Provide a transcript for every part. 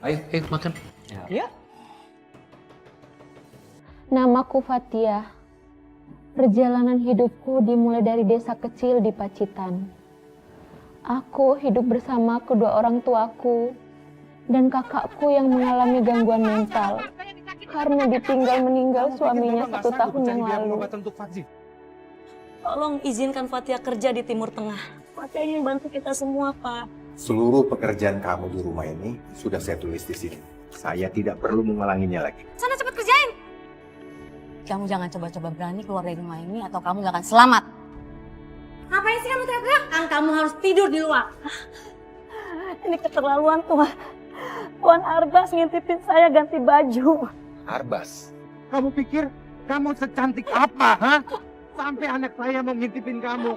Ayo makan. Ya. Namaku Fatia. Perjalanan hidupku dimulai dari desa kecil di Pacitan. Aku hidup bersama kedua orang tuaku dan kakakku yang mengalami gangguan mental karena ditinggal meninggal suaminya 1 tahun yang lalu. Tolong izinkan Fatia kerja di Timur Tengah. Fatia ingin bantu kita semua, Pak. Seluruh pekerjaan kamu di rumah ini sudah saya tulis di sini. Saya tidak perlu mengulanginya lagi. Sana cepet kerjain. Kamu jangan coba-coba berani keluar dari rumah ini atau kamu gak akan selamat. Ngapain sih kamu teriak-teriak? Kan kamu harus tidur di luar. Ini keterlaluan, Tuan. Tuan Arbas ngintipin saya ganti baju. Arbas, Kamu pikir kamu secantik apa, ha? Sampai anak saya mau ngintipin kamu.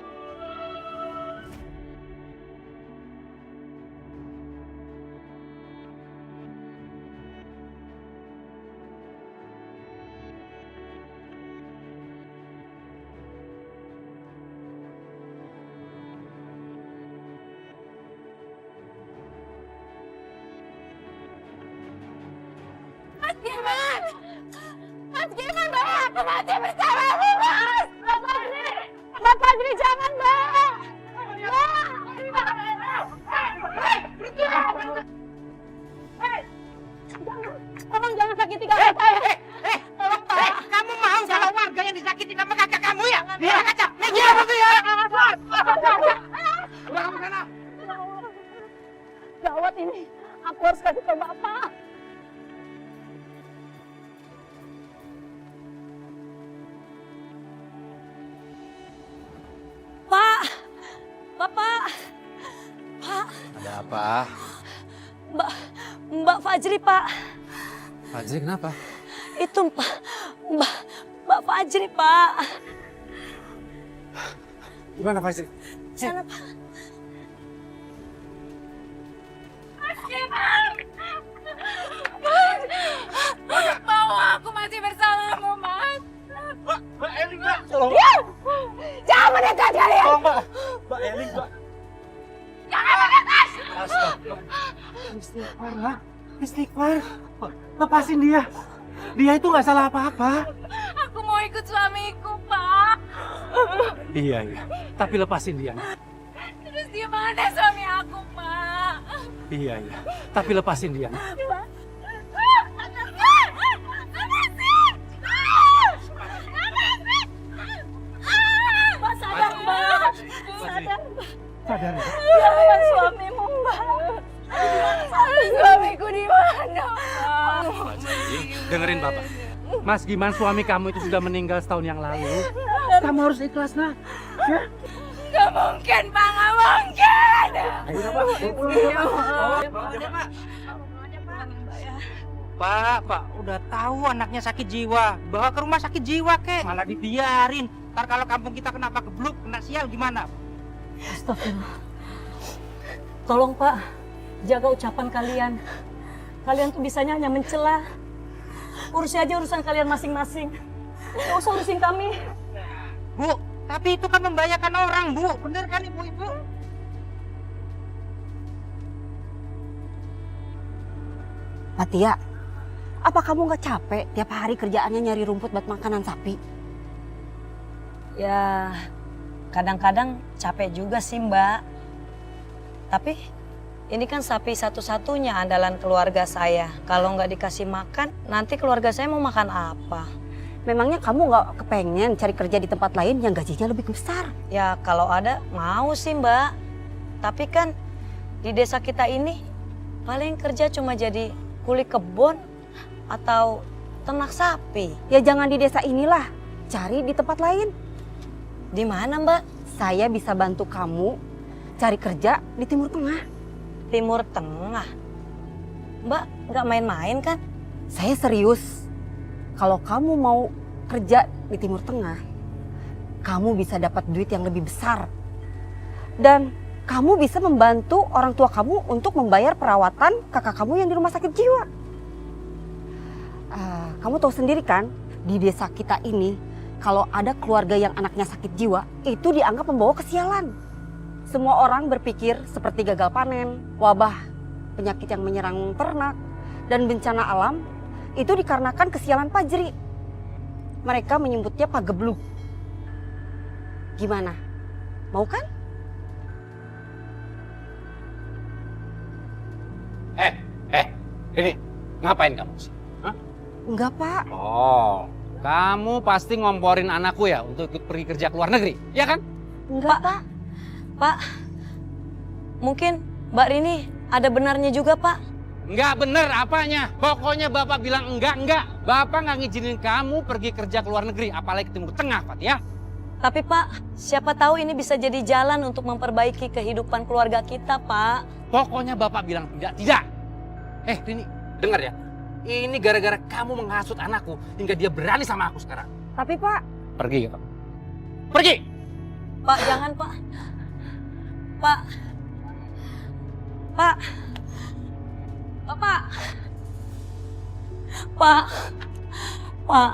Mas Giman, Mbak, aku mati bersamamu, Mas! Mbak Fadri, jangan, Mbak! Tolong jangan sakiti kakak saya! Tolong, Pak! Kamu mau kalau warga yang disakiti sama kakak kamu ya? Iya, Kaca, meja apa ya? Udah kamu sana. Gawat ini, aku harus kasih ke Bapak. Pak! Bapak! Pak! Ada apa? Mbak Fajri, Pak. Fajri kenapa? Itu Mbak Fajri, Pak. Gimana Fajri? Sana, Pak. Mau aku masih bersamamu, Mas? Mbak Eling, Mbak. Tolong. Jangan mendekat kalian! Tolong, Mbak. Mbak Eling, Mbak. Jangan mendekat! Istighfar, ha? Istighfar. Lepasin dia. Dia itu nggak salah apa-apa. Aku mau ikut suamiku, Pak. Iya. Tapi lepasin dia. Terus di mana suami aku, Pak? Iya. Tapi lepasin dia. Mbak sadar, Mbak. Sadar, Mbak. Sadar. Jangan suamimu, Mbak. Suamiku di mana, Pak? Fajri, dengerin Bapak. Mas Giman, suami kamu itu sudah meninggal setahun yang lalu. Kamu harus ikhlas, nak. Ya? Gak mungkin, Pak. Gak mungkin. Ayo, Pak. Pak, udah tahu anaknya sakit jiwa. Bawa ke rumah sakit jiwa, kek. Malah dibiarin. Ntar kalau kampung kita kenapa gebluk, kena sial gimana? Astagfirullah. Tolong, Pak. Jaga ucapan kalian. Kalian tuh bisanya hanya mencela. Urusin aja urusan kalian masing-masing. Gak usah urusin kami. Bu, tapi itu kan membahayakan orang, Bu. Bener kan, Ibu-ibu? Fatia, apa kamu nggak capek tiap hari kerjaannya nyari rumput buat makanan sapi? Ya, kadang-kadang capek juga sih, Mbak. Tapi ini kan sapi satu-satunya andalan keluarga saya. Kalau nggak dikasih makan, nanti keluarga saya mau makan apa? Memangnya kamu nggak kepengen cari kerja di tempat lain yang gajinya lebih besar? Ya kalau ada mau sih, Mbak. Tapi kan di desa kita ini paling kerja cuma jadi kuli kebun atau ternak sapi. Ya jangan di desa inilah, cari di tempat lain. Di mana, Mbak? Saya bisa bantu kamu cari kerja di Timur Tengah. Timur Tengah. Mbak nggak main-main kan? Saya serius. Kalau kamu mau kerja di Timur Tengah, kamu bisa dapat duit yang lebih besar. Dan kamu bisa membantu orang tua kamu untuk membayar perawatan kakak kamu yang di rumah sakit jiwa. Kamu tahu sendiri kan, di desa kita ini, kalau ada keluarga yang anaknya sakit jiwa, itu dianggap membawa kesialan. Semua orang berpikir seperti gagal panen, wabah, penyakit yang menyerang ternak, dan bencana alam itu dikarenakan kesialan Fajri. Mereka menyebutnya Pak Gebluk. Gimana? Mau kan? Ini ngapain kamu sih? Hah? Enggak, Pak. Oh, kamu pasti ngomporin anakku ya untuk ikut pergi kerja ke luar negeri, ya kan? Enggak, Pak. Pak, mungkin Mbak Rini ada benarnya juga, Pak. Enggak bener apanya. Pokoknya Bapak bilang enggak. Bapak nggak ngizinin kamu pergi kerja ke luar negeri, apalagi ke Timur Tengah, Pak ya. Tapi Pak, siapa tahu ini bisa jadi jalan untuk memperbaiki kehidupan keluarga kita, Pak. Pokoknya Bapak bilang tidak. Rini, dengar ya. Ini gara-gara kamu menghasut anakku hingga dia berani sama aku sekarang. Tapi, Pak, Pergi, Pak. Pergi! Pak, jangan, Pak. Pak. Pak. Bapak. Pak. Pak.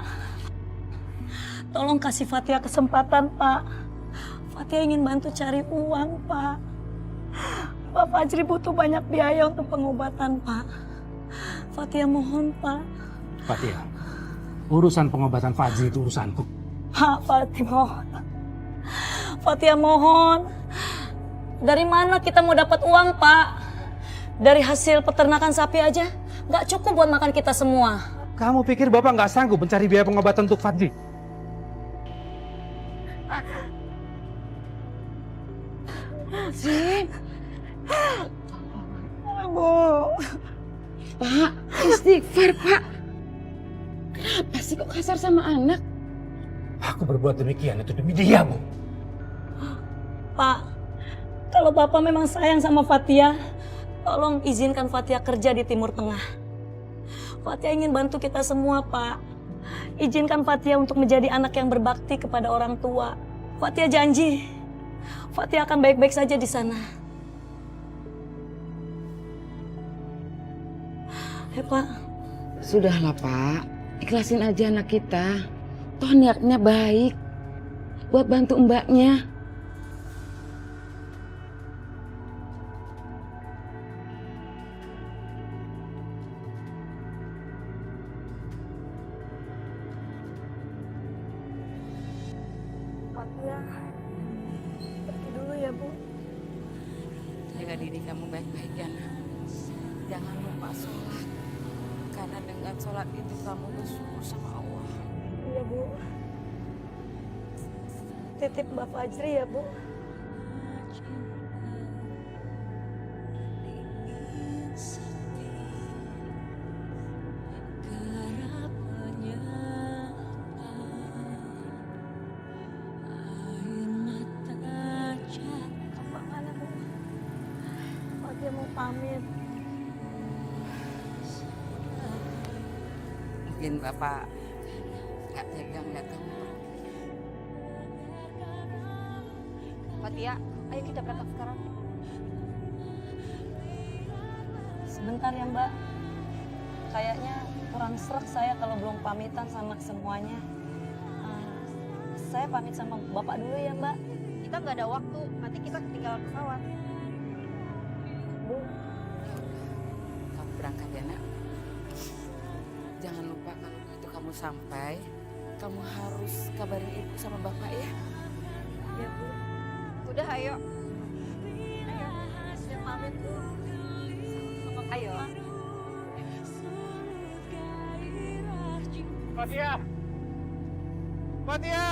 Tolong kasih Fatia kesempatan, Pak. Fatia ingin bantu cari uang, Pak. Pak Fajri butuh banyak biaya untuk pengobatan, Pak. Fatia mohon, Pak. Fatia, urusan pengobatan Fajri itu urusanku. Pak, Fatia mohon. Fatia mohon. Dari mana kita mau dapat uang, Pak? Dari hasil peternakan sapi aja nggak cukup buat makan kita semua. Kamu pikir Bapak nggak sanggup mencari biaya pengobatan untuk Fajri? Zin. Bu. Pak, istighfar, Pak. Kenapa sih kok kasar sama anak? Aku berbuat demikian itu demi dia, Bu. Pak, kalau Bapak memang sayang sama Fatia, tolong izinkan Fatia kerja di Timur Tengah. Fatia ingin bantu kita semua, Pak. Izinkan Fatia untuk menjadi anak yang berbakti kepada orang tua. Fatia janji, Fatia akan baik-baik saja di sana. Ya, Pak. Sudahlah, Pak. Ikhlasin aja anak kita. Toh niatnya baik. Buat bantu mbaknya. Fatia, pergi dulu ya, Bu. Jaga diri kamu baik-baik ya, nak. Jangan lupa sholat. Karena dengan sholat itu kamu bersyukur sama Allah. Iya, Bu. Titip Mbak Fajri ya, Bu. Kemana, Bu? Fatia mau pamit. Mungkin Bapak nggak tega ngeliat kamu. Fatia, ayo kita berangkat sekarang. Sebentar ya, Mbak. Kayaknya kurang sreg saya kalau belum pamitan sama semuanya. Saya pamit sama Bapak dulu ya, Mbak. Kita nggak ada waktu, nanti kita ketinggalan pesawat. Bu, Kamu berangkat ya, nak. Jangan lupa kalau begitu kamu sampai, kamu harus kabarin ibu sama bapak ya. ya, Bu. Udah, ayo. Saya pamit, Bu. Ayo. Fatia! Fatia!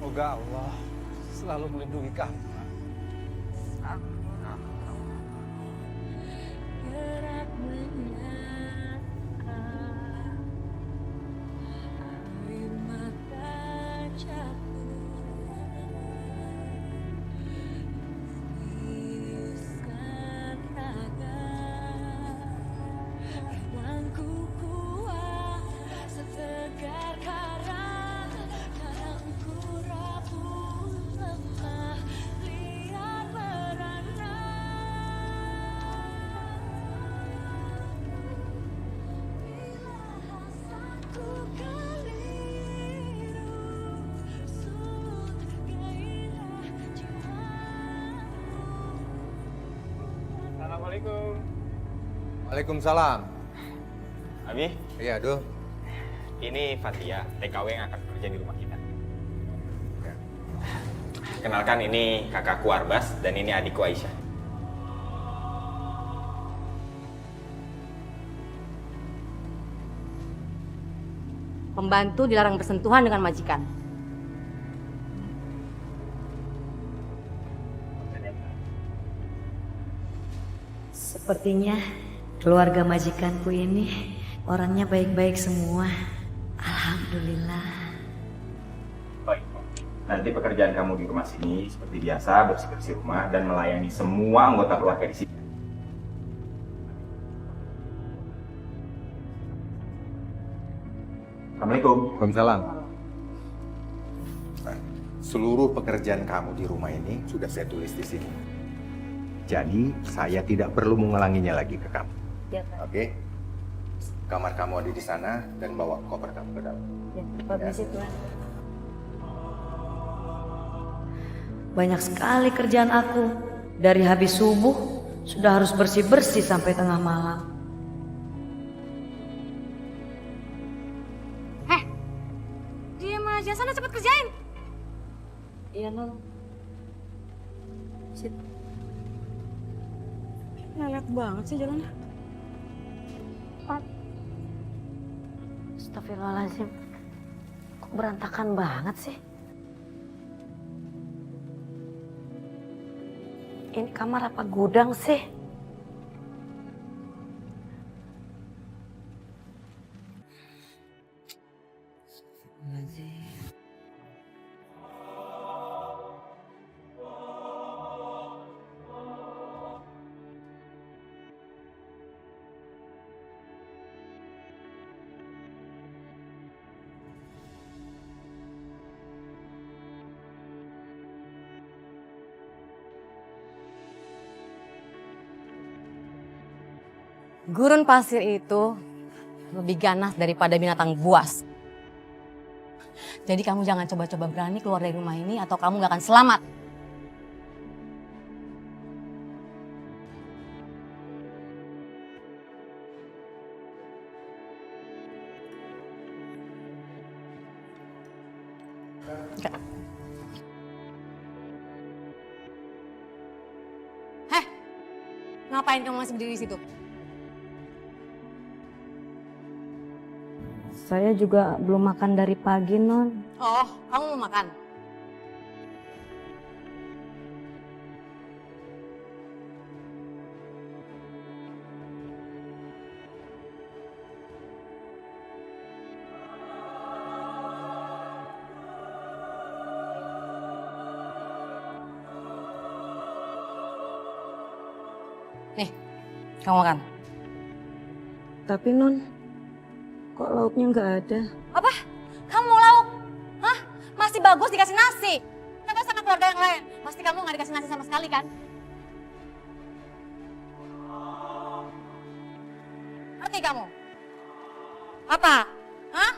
Semoga Allah selalu melindungi kamu. Assalamualaikum. Waalaikumsalam. Abi, Iya, Dul. ini Fatia, TKW yang akan bekerja di rumah kita. Kenalkan, ini kakakku Arbas dan ini adikku Aisyah. Pembantu dilarang bersentuhan dengan majikan. Sepertinya keluarga majikanku ini orangnya baik-baik semua. Alhamdulillah. Baik, nanti pekerjaan kamu di rumah sini seperti biasa, bersih-bersih rumah dan melayani semua anggota keluarga di sini. Assalamualaikum. Waalaikumsalam. Seluruh pekerjaan kamu di rumah ini sudah saya tulis di sini. Jadi saya tidak perlu mengulanginya lagi ke kamu. Ya, Pak. Oke? Kamar kamu ada di sana dan bawa koper kamu ke dalam. Ya, permisi Tuan. Banyak sekali kerjaan aku. Dari habis subuh sudah harus bersih-bersih sampai tengah malam. Diam aja, sana cepet kerjain. Iya, Non. Lelet banget sih jalannya. Astagfirullahaladzim. Kok berantakan banget sih? Ini kamar apa gudang sih? Gurun pasir itu lebih ganas daripada binatang buas. Jadi kamu jangan coba-coba berani keluar dari rumah ini atau kamu gak akan selamat. Heh, ngapain kamu masih berdiri di situ? Saya juga belum makan dari pagi, Non. Oh, kamu mau makan? Nih, kamu makan. Tapi, Non, kok lauknya nggak ada? Apa? Kamu mau lauk? Hah? Masih bagus dikasih nasi. Coba sama keluarga yang lain. Pasti kamu nggak dikasih nasi sama sekali kan? Ngerti kamu? Apa? Hah?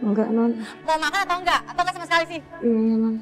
Enggak, Non. Mau makan atau enggak? Atau enggak sama sekali sih? Iya, Non.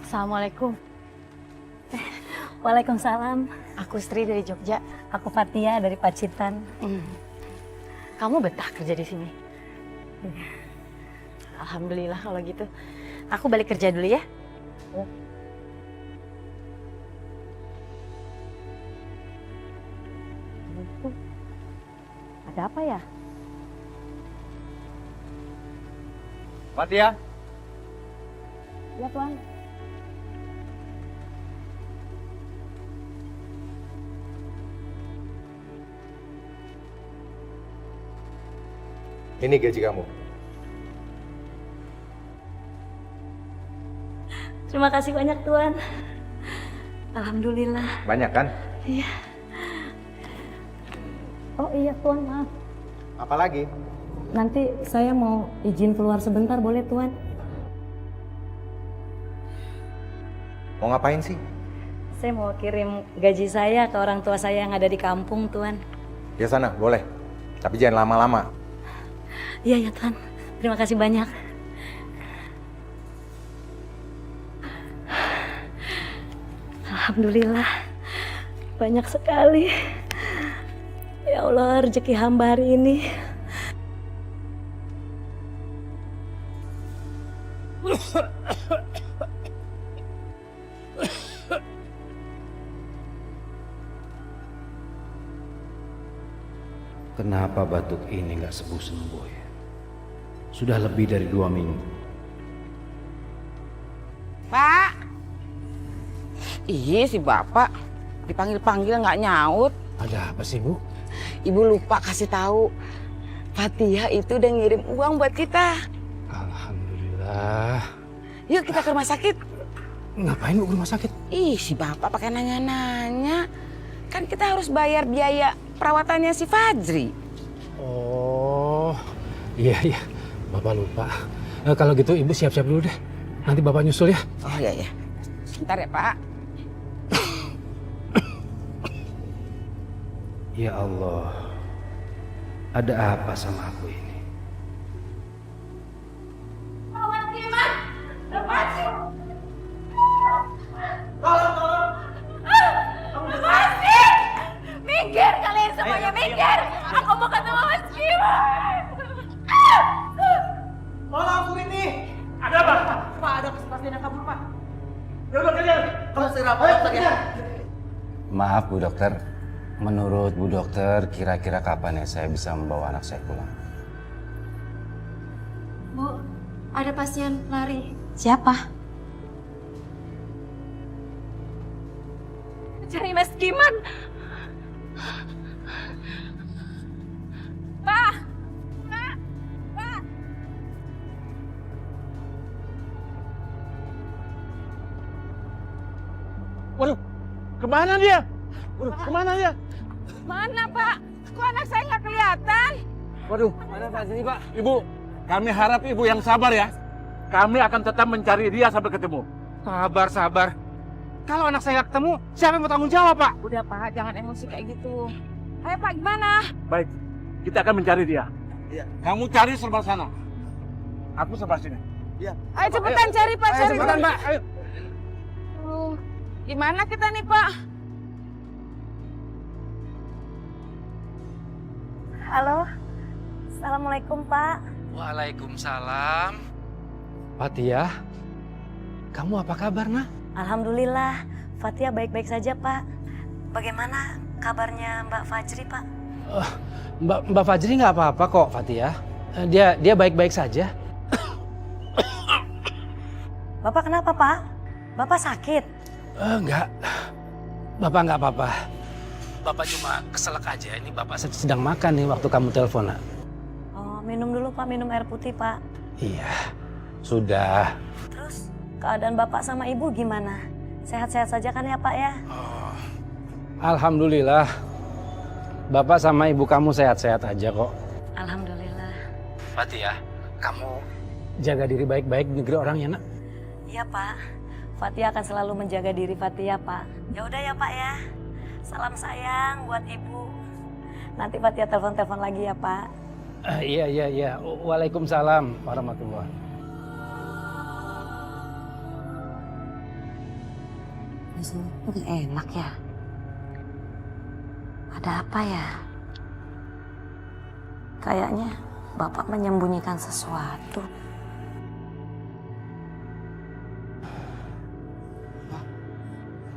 Assalamualaikum. Waalaikumsalam. Aku Sri dari Jogja. Aku Fatia dari Pacitan. Kamu betah kerja di sini? Alhamdulillah kalau gitu. Aku balik kerja dulu ya. Ada apa ya? Fatia. Ya Tuan. Ini gaji kamu. Terima kasih banyak, Tuan. Alhamdulillah. Banyak kan? Iya. Oh iya Tuan, maaf. Apalagi? Nanti saya mau izin keluar sebentar, boleh Tuan? Mau ngapain sih? Saya mau kirim gaji saya ke orang tua saya yang ada di kampung, Tuan. Ya sana, boleh. Tapi jangan lama-lama. Iya ya Tuan, terima kasih banyak. Alhamdulillah, banyak sekali. Ya Allah, rezeki hamba hari ini. Kenapa batuk ini nggak sembuh-sembuh ya? Sudah lebih dari 2 minggu. Pak. Iya si bapak dipanggil-panggil nggak nyaut. Ada apa sih, Bu? Ibu lupa kasih tahu. Fatia itu udah ngirim uang buat kita. Alhamdulillah. Yuk kita ke rumah sakit. Ngapain Bu ke rumah sakit? Ih si bapak pakai nanya-nanya. Kan kita harus bayar biaya perawatannya si Fajri. Oh, iya. Bapak lupa. Kalau gitu Ibu siap-siap dulu deh. Nanti Bapak nyusul ya. Oh iya. Sebentar ya Pak. Ya Allah, ada apa sama aku ini? Minggir kalian semuanya, minggir! Aku mau ketemu Mas Kiman! Tolong aku ini. Ada apa? Pak, ada kesaksian yang kabur, Pak. Ya udah kalian. Kalau segera Pak ya. Maaf Bu Dokter, menurut Bu Dokter kira-kira kapan ya saya bisa membawa anak saya pulang? Bu, ada pasien lari. Siapa? Cari Mas Kiman! Pak! Pak! Waduh, kemana dia? Kemana dia? Mana Pak? Kok anak saya nggak kelihatan? Waduh, mana Pak sini Pak? Ibu, kami harap Ibu yang sabar ya. Kami akan tetap mencari dia sampai ketemu. Sabar. Kalau anak saya nggak ketemu, siapa yang mau tanggung jawab Pak? Udah Pak, jangan emosi kayak gitu. Ayo Pak, gimana? Baik, kita akan mencari dia. Iya. Kamu cari sebelah sana. Aku sebelah sini. Iya. Ayo cepetan cari Pak, Ayo cari. cepetan Pak, ayo. Gimana kita nih Pak? Halo, Assalamualaikum Pak. Waalaikumsalam. Fatia, kamu apa kabar nak? Alhamdulillah, Fatia baik-baik saja Pak. Bagaimana kabarnya Mbak Fajri Pak? Mbak Fajri nggak apa-apa kok Fatia. Dia baik-baik saja. Bapak kenapa Pak? Bapak sakit? Enggak, Bapak nggak apa-apa. Bapak cuma keselak aja. Ini Bapak sedang makan nih waktu kamu telepon nak. Oh, minum dulu Pak, minum air putih Pak. Iya, sudah. Terus keadaan Bapak sama Ibu gimana? Sehat-sehat saja kan ya Pak ya? Alhamdulillah. Bapak sama ibu kamu sehat-sehat aja kok. Alhamdulillah. Fatia, kamu jaga diri baik-baik di negeri orang ya nak? Iya Pak, Fatia akan selalu menjaga diri Fatia Pak. Ya udah ya Pak ya. Salam sayang buat Ibu. Nanti Fatia telepon-telepon lagi ya Pak. Iya. Waalaikumsalam warahmatullahi. Ini enak ya. Ada apa ya? Kayaknya Bapak menyembunyikan sesuatu.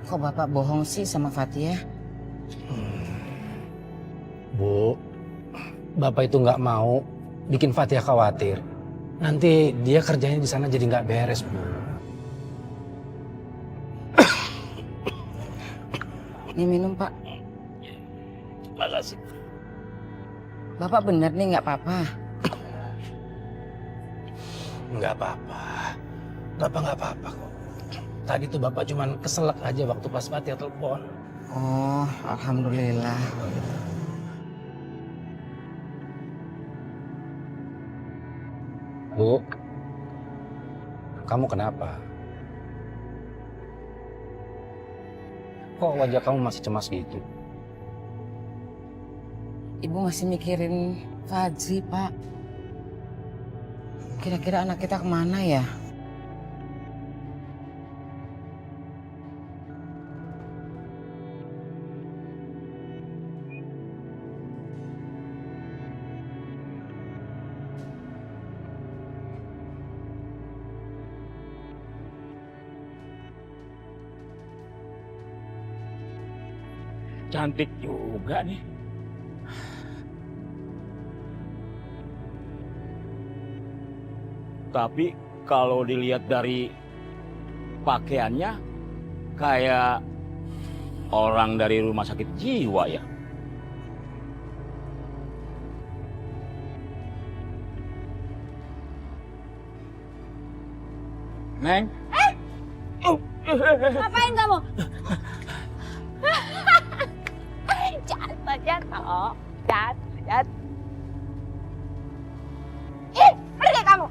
Kok Bapak bohong sih sama Fatia? Bu, Bapak itu nggak mau bikin Fatia khawatir. Nanti dia kerjanya di sana jadi nggak beres, Bu. Ini minum Pak. Makasih. Bapak bener nih nggak apa-apa. Nggak apa-apa. Bapak nggak apa-apa kok. Tadi tuh Bapak cuman keselak aja waktu pas Fatia telepon. Oh, alhamdulillah. Bu, kamu kenapa? Kok wajah kamu masih cemas gitu? Ibu masih mikirin Fajri, Pak. Kira-kira anak kita kemana ya? Cantik juga nih. Tapi kalau dilihat dari pakaiannya kayak orang dari rumah sakit jiwa ya. Neng? Ngapain kamu? Jatuh. Ih, pergi kamu.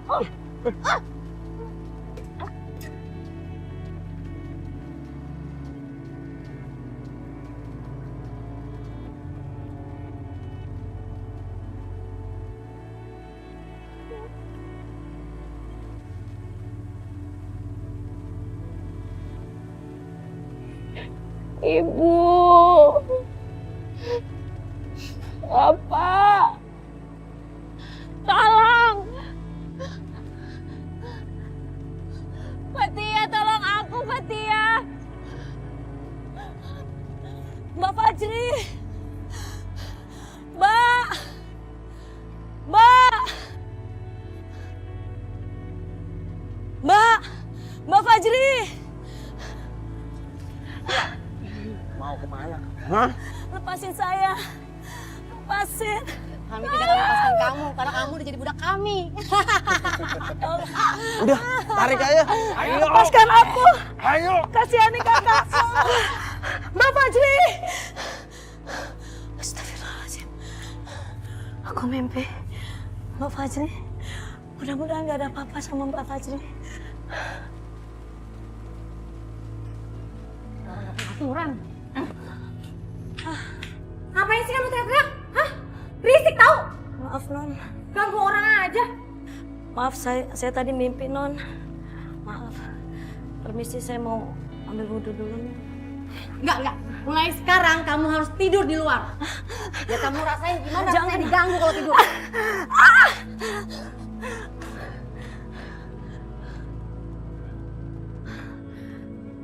Ibu. Bapak. Tolong. Fatia, tolong aku, Fatia. Mbak Fajri. Mbak. Mbak. Mbak. Mbak Fajri. Mau kemana? Hah? Lepasin saya. Lepasin. Kami tidak akan lepaskan kamu karena kamu udah jadi budak kami. Udah, tarik aja. Ayo. Lepaskan aku. Ayo. Kasihani kakakku. Mbak Fajri. Astagfirullahaladzim. Aku mimpi. Mbak Fajri. Mudah-mudahan gak ada apa-apa sama Mbak Fajri. Aturan. Ngapain sih kamu teriak-teriak? Hah? Berisik tau? Maaf, Non. Ganggu orang aja. Maaf, saya tadi mimpi, Non. Maaf. Permisi, saya mau ambil wudhu dulu. Enggak. Mulai sekarang kamu harus tidur di luar. Ya kamu rasain gimana rasanya diganggu kalau tidur.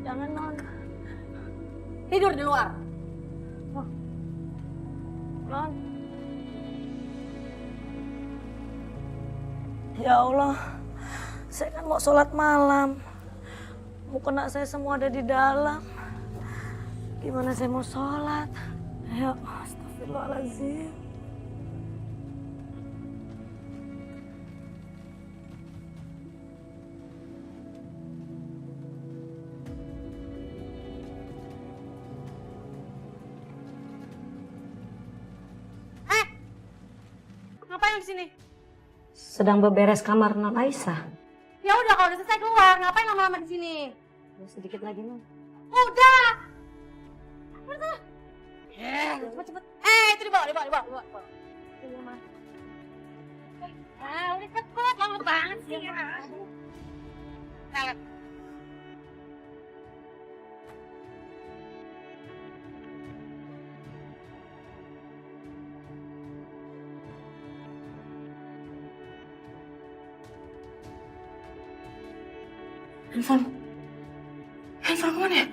Jangan, Non. Tidur di luar. Non. Ya Allah, saya kan mau sholat malam. Mukena saya semua ada di dalam. Gimana saya mau sholat? Ya, astagfirullahaladzim. Ngapain di sini? Sedang beberes kamar Non Aisyah. Ya udah kalau udah selesai keluar, ngapain lama-lama di sini? Sedikit lagi, Non. Udah. Cepet. Itu dibawa. Iya, Mas. Udah cepet, lama banget sih. Nah, Handphone kemana ya?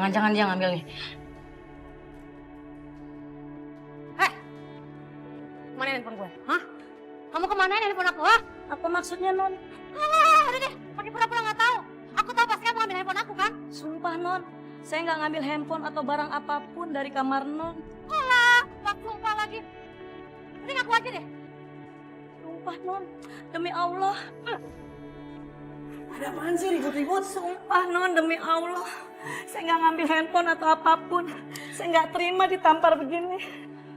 Jangan dia ngambil nih. Mana handphone gue? Hah? Kamu kemana handphone aku? Hah? Apa maksudnya, Non? Udah deh, pakai pura-pura nggak tahu. Aku tahu pasti kamu ngambil handphone aku kan? Sumpah, Non. Saya nggak ngambil handphone atau barang apapun dari kamar Non. Gak sumpah lagi. Udah ngaku aja deh. Sumpah, Non. Demi Allah. Ada apaan sih ribut-ribut? Sumpah, Non. Demi Allah. Saya nggak ngambil handphone atau apapun. Saya nggak terima ditampar begini.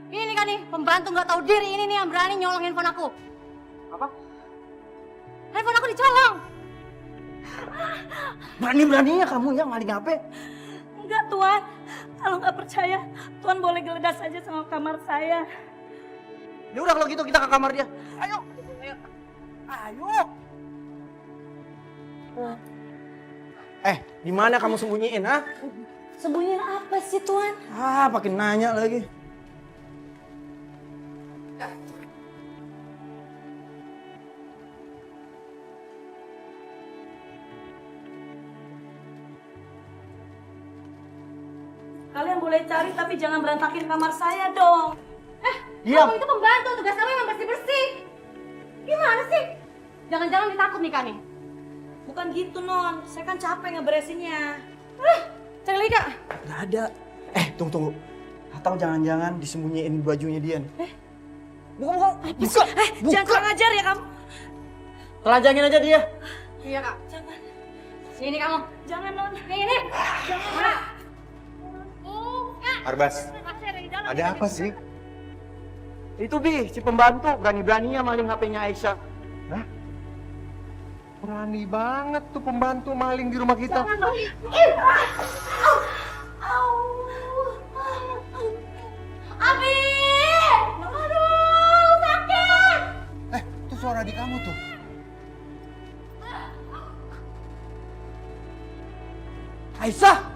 Ini kan nih, pembantu nggak tahu diri ini nih yang berani nyolong handphone aku. Apa? Handphone aku dicolong. Berani-beraninya kamu ya maling HP? Enggak, Tuan. Kalau nggak percaya, Tuan boleh geledah saja sama kamar saya. Ya udah kalau gitu kita ke kamar dia. Ayo. Ayo. Di mana kamu sembunyiin, ha? Sembunyiin apa sih, Tuan? Pakai nanya lagi. Kalian boleh cari tapi jangan berantakin kamar saya dong. Diam. Kamu itu pembantu, tugas kamu memang bersih-bersih. Gimana sih? Jangan-jangan ditakut nih kan nih? Bukan gitu, Non. Saya kan capek ngeberesinnya. Cari Lika. Nggak ada. Tunggu. Atau jangan-jangan disembunyiin bajunya Dian. Buka. Jangan kurang ajar ya kamu. Telanjangin aja dia. Iya kak. Jangan. Sini kamu. Jangan, Non. Ini. Jangan. Arbas, ada apa sih? Itu Bi, si pembantu berani-beraninya maling HP-nya Aisyah. Hah? Berani banget tuh pembantu maling di rumah kita. Abi! Aduh, sakit! Itu suara adik kamu tuh. Aisyah!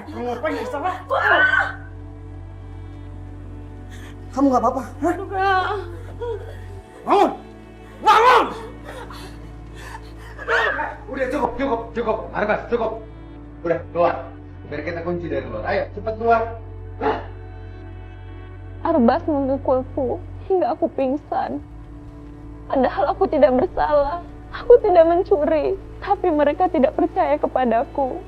Kamu ngapain Aisyah? Kamu nggak apa-apa? Hah? Bangun! Bangun! Udah cukup. Arbas, cukup. Udah, keluar. Biar kita kunci dari luar. Ayo, cepat keluar. Arbas memukulku hingga aku pingsan. Padahal aku tidak bersalah. Aku tidak mencuri. Tapi mereka tidak percaya kepadaku.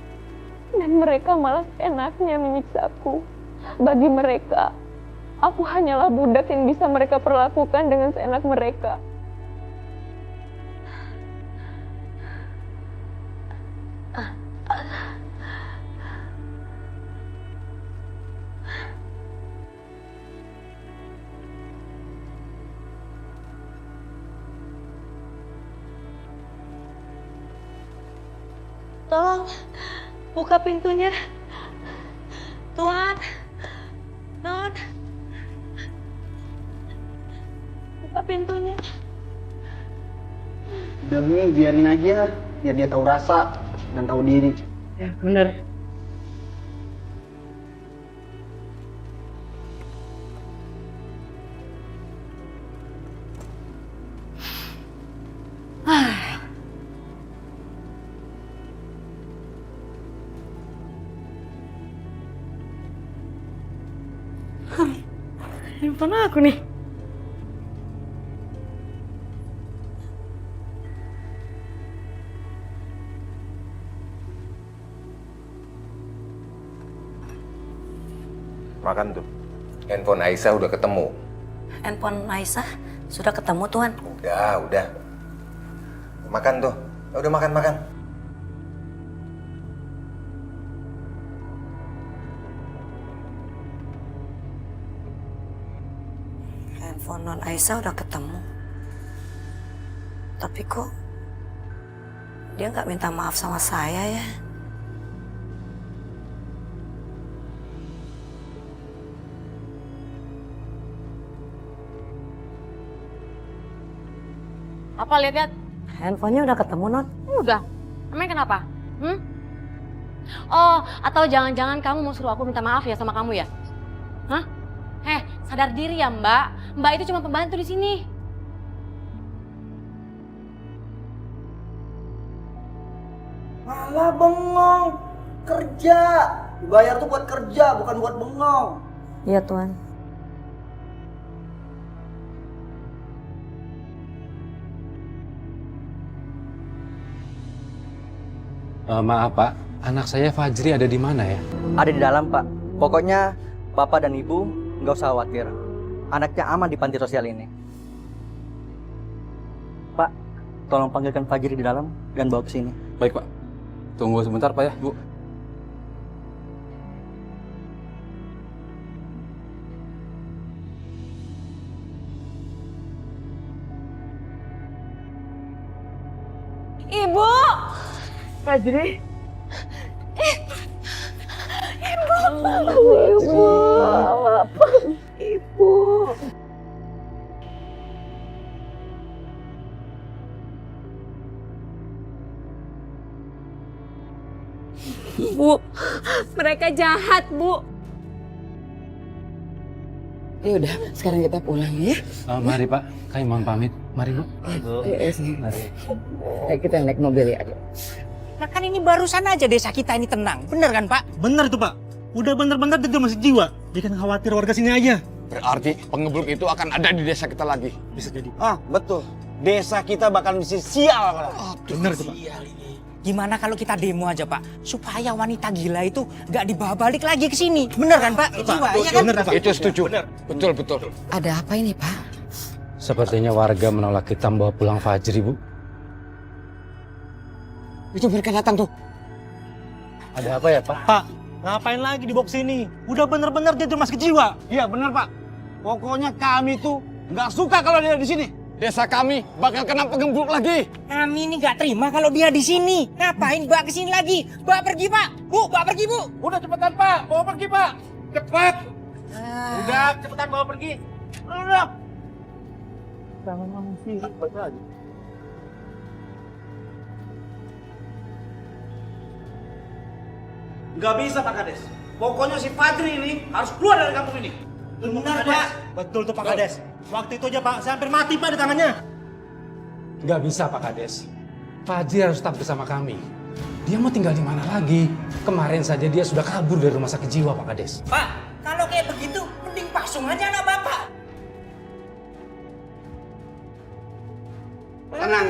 Dan mereka malah enaknya menyiksaku. Bagi mereka, aku hanyalah budak yang bisa mereka perlakukan dengan seenak mereka. Tolong buka pintunya. Tuan. Non. Buka pintunya. Udah nih, biarin aja. Biar dia tahu rasa dan tahu diri. Ya, bener. Handphone aku nih. Makan tuh. Handphone Aisyah udah ketemu. Handphone Aisyah sudah ketemu, Tuan. Udah. Makan tuh. Udah makan. Handphone Non Aisyah udah ketemu. Tapi kok dia nggak minta maaf sama saya ya? Apa lihat-lihat? Handphonenya udah ketemu, Non. Udah. Emang kenapa? Oh, atau jangan-jangan kamu mau suruh aku minta maaf ya sama kamu ya? Hah? Sadar diri ya Mbak. Mbak itu cuma pembantu di sini. Malah bengong. Kerja. Dibayar tuh buat kerja, bukan buat bengong. Iya, Tuan. Maaf Pak, anak saya Fajri ada di mana ya? Ada di dalam, Pak. Pokoknya Bapak dan Ibu nggak usah khawatir. Anaknya aman di panti sosial ini. Pak, tolong panggilkan Fajri di dalam dan bawa ke sini. Baik Pak, tunggu sebentar Pak ya Bu. Ibu! Fajri. Ibu! Bu, mereka jahat, Bu. Ya udah, sekarang kita pulang ya. Mari Pak, kami mohon pamit. Mari Bu. Mari. Kita naik mobil ya. Nah kan ini barusan aja desa kita ini tenang. Bener kan Pak? Bener tuh Pak. Udah bener-bener dia masih jiwa. Dia kan khawatir warga sini aja. Berarti pengebluk itu akan ada di desa kita lagi. Bisa jadi. Ah, betul. Desa kita bakal mesti sial. Bener tuh Pak. Gimana kalau kita demo aja Pak? Supaya wanita gila itu gak dibawa balik lagi ke sini. Bener kan Pak? Itu Pak, iya kan? Itu setuju. Betul, betul. Ada apa ini Pak? Sepertinya warga menolak kita membawa pulang Fajri Bu. Itu mereka datang tuh. Ada apa ya Pak? Pak, ngapain lagi di box ini? Udah bener-bener dia rumah sakit jiwa. Iya bener Pak. Pokoknya kami tuh nggak suka kalau dia di sini. Desa kami bakal kena pengebluk lagi. Kami ini gak terima kalau dia di sini. Ngapain bawa ke sini lagi? Bawa pergi Pak. Bu, bawa pergi Bu. Udah cepetan Pak, bawa pergi Pak. Cepet. Udah cepetan bawa pergi. Udah. Sama sih, aja. Nggak bisa Pak Kades. Pokoknya si Fajri ini harus keluar dari kampung ini. Benar Pak. Betul tuh Pak Kades. Waktu itu aja Pak, saya hampir mati Pak di tangannya. Nggak bisa Pak Kades. Fajri harus tetap bersama kami. Dia mau tinggal di mana lagi? Kemarin saja dia sudah kabur dari rumah sakit jiwa Pak Kades. Pak, kalau kayak begitu mending pasung aja anak Bapak. Tenang.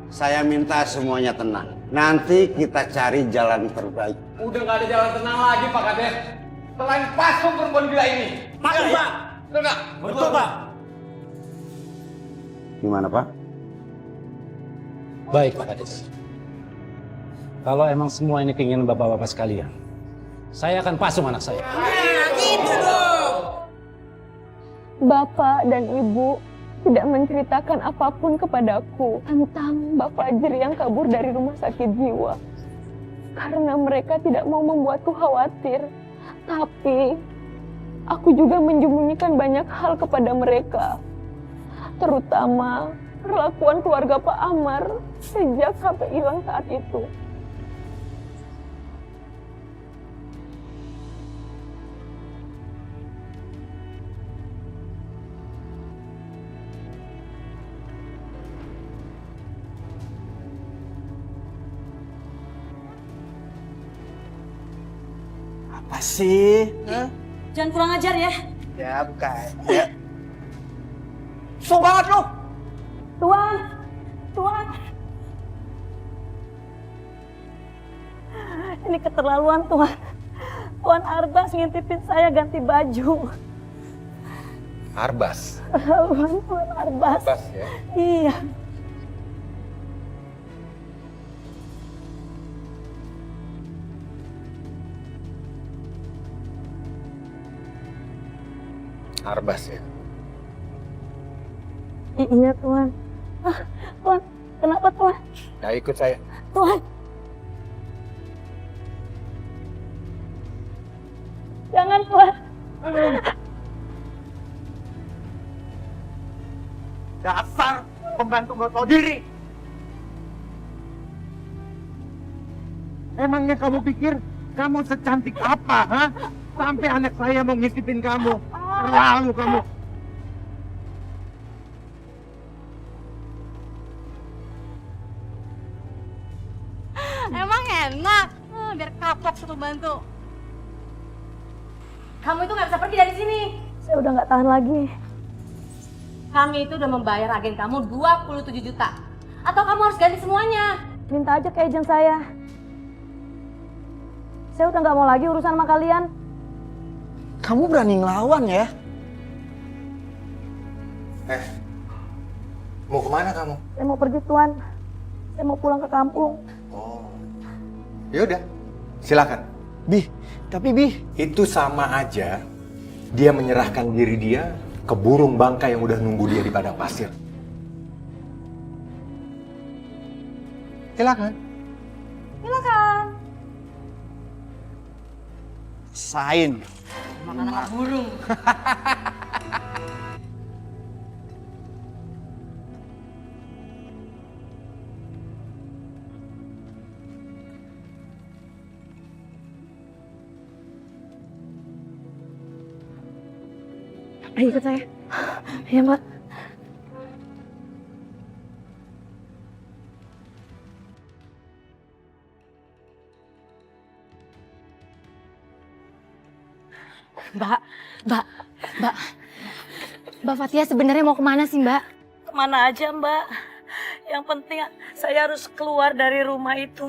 Saya minta semuanya tenang. Nanti kita cari jalan terbaik. Udah nggak ada jalan tenang lagi Pak Kades. Selain pasung perempuan gila ini. Pak, Pak. Betul nggak? Betul Pak. Gimana Pak? Baik Pak Kades. Kalau emang semua ini keinginan bapak-bapak sekalian, saya akan pasung anak saya. Gitu dong. Bapak dan Ibu tidak menceritakan apapun kepadaku tentang Mbak Fajri yang kabur dari rumah sakit jiwa. Karena mereka tidak mau membuatku khawatir. Tapi aku juga menyembunyikan banyak hal kepada mereka. Terutama perlakuan keluarga Pak Amar sejak sampai hilang saat itu. Apa sih? Jangan kurang ajar ya. Ya bukan. Ya. So banget lu. Tuan. Ini keterlaluan Tuan. Tuan Arbas ngintipin saya ganti baju. Arbas. Keterlaluan Tuan Arbas. Arbas ya? Iya. Arbas ya? Iya Tuan. Tuan, kenapa Tuan? Nah ikut saya. Tuan. Jangan Tuan. Dasar pembantu nggak tahu diri. Emangnya kamu pikir kamu secantik apa, ha? Sampai anak saya mau ngintipin kamu. Terlalu kamu. Emang enak, biar kapok satu bantu. Kamu itu nggak bisa pergi dari sini. Saya udah nggak tahan lagi. Kami itu udah membayar agen kamu 27 juta. Atau kamu harus ganti semuanya. Minta aja ke agent saya. Saya udah nggak mau lagi urusan sama kalian. Kamu berani ngelawan ya? Mau kemana kamu? Saya mau pergi Tuan. Saya mau pulang ke kampung. Ya udah, silakan. Tapi Bi. Itu sama aja dia menyerahkan diri dia ke burung bangka yang udah nunggu dia di padang pasir. Silakan. Silakan. Sain. Makan anak burung. Ayo ikut saya. Ya, Mbak. Mbak Fatia sebenarnya mau kemana sih, Mbak? Kemana aja, Mbak. Yang penting saya harus keluar dari rumah itu.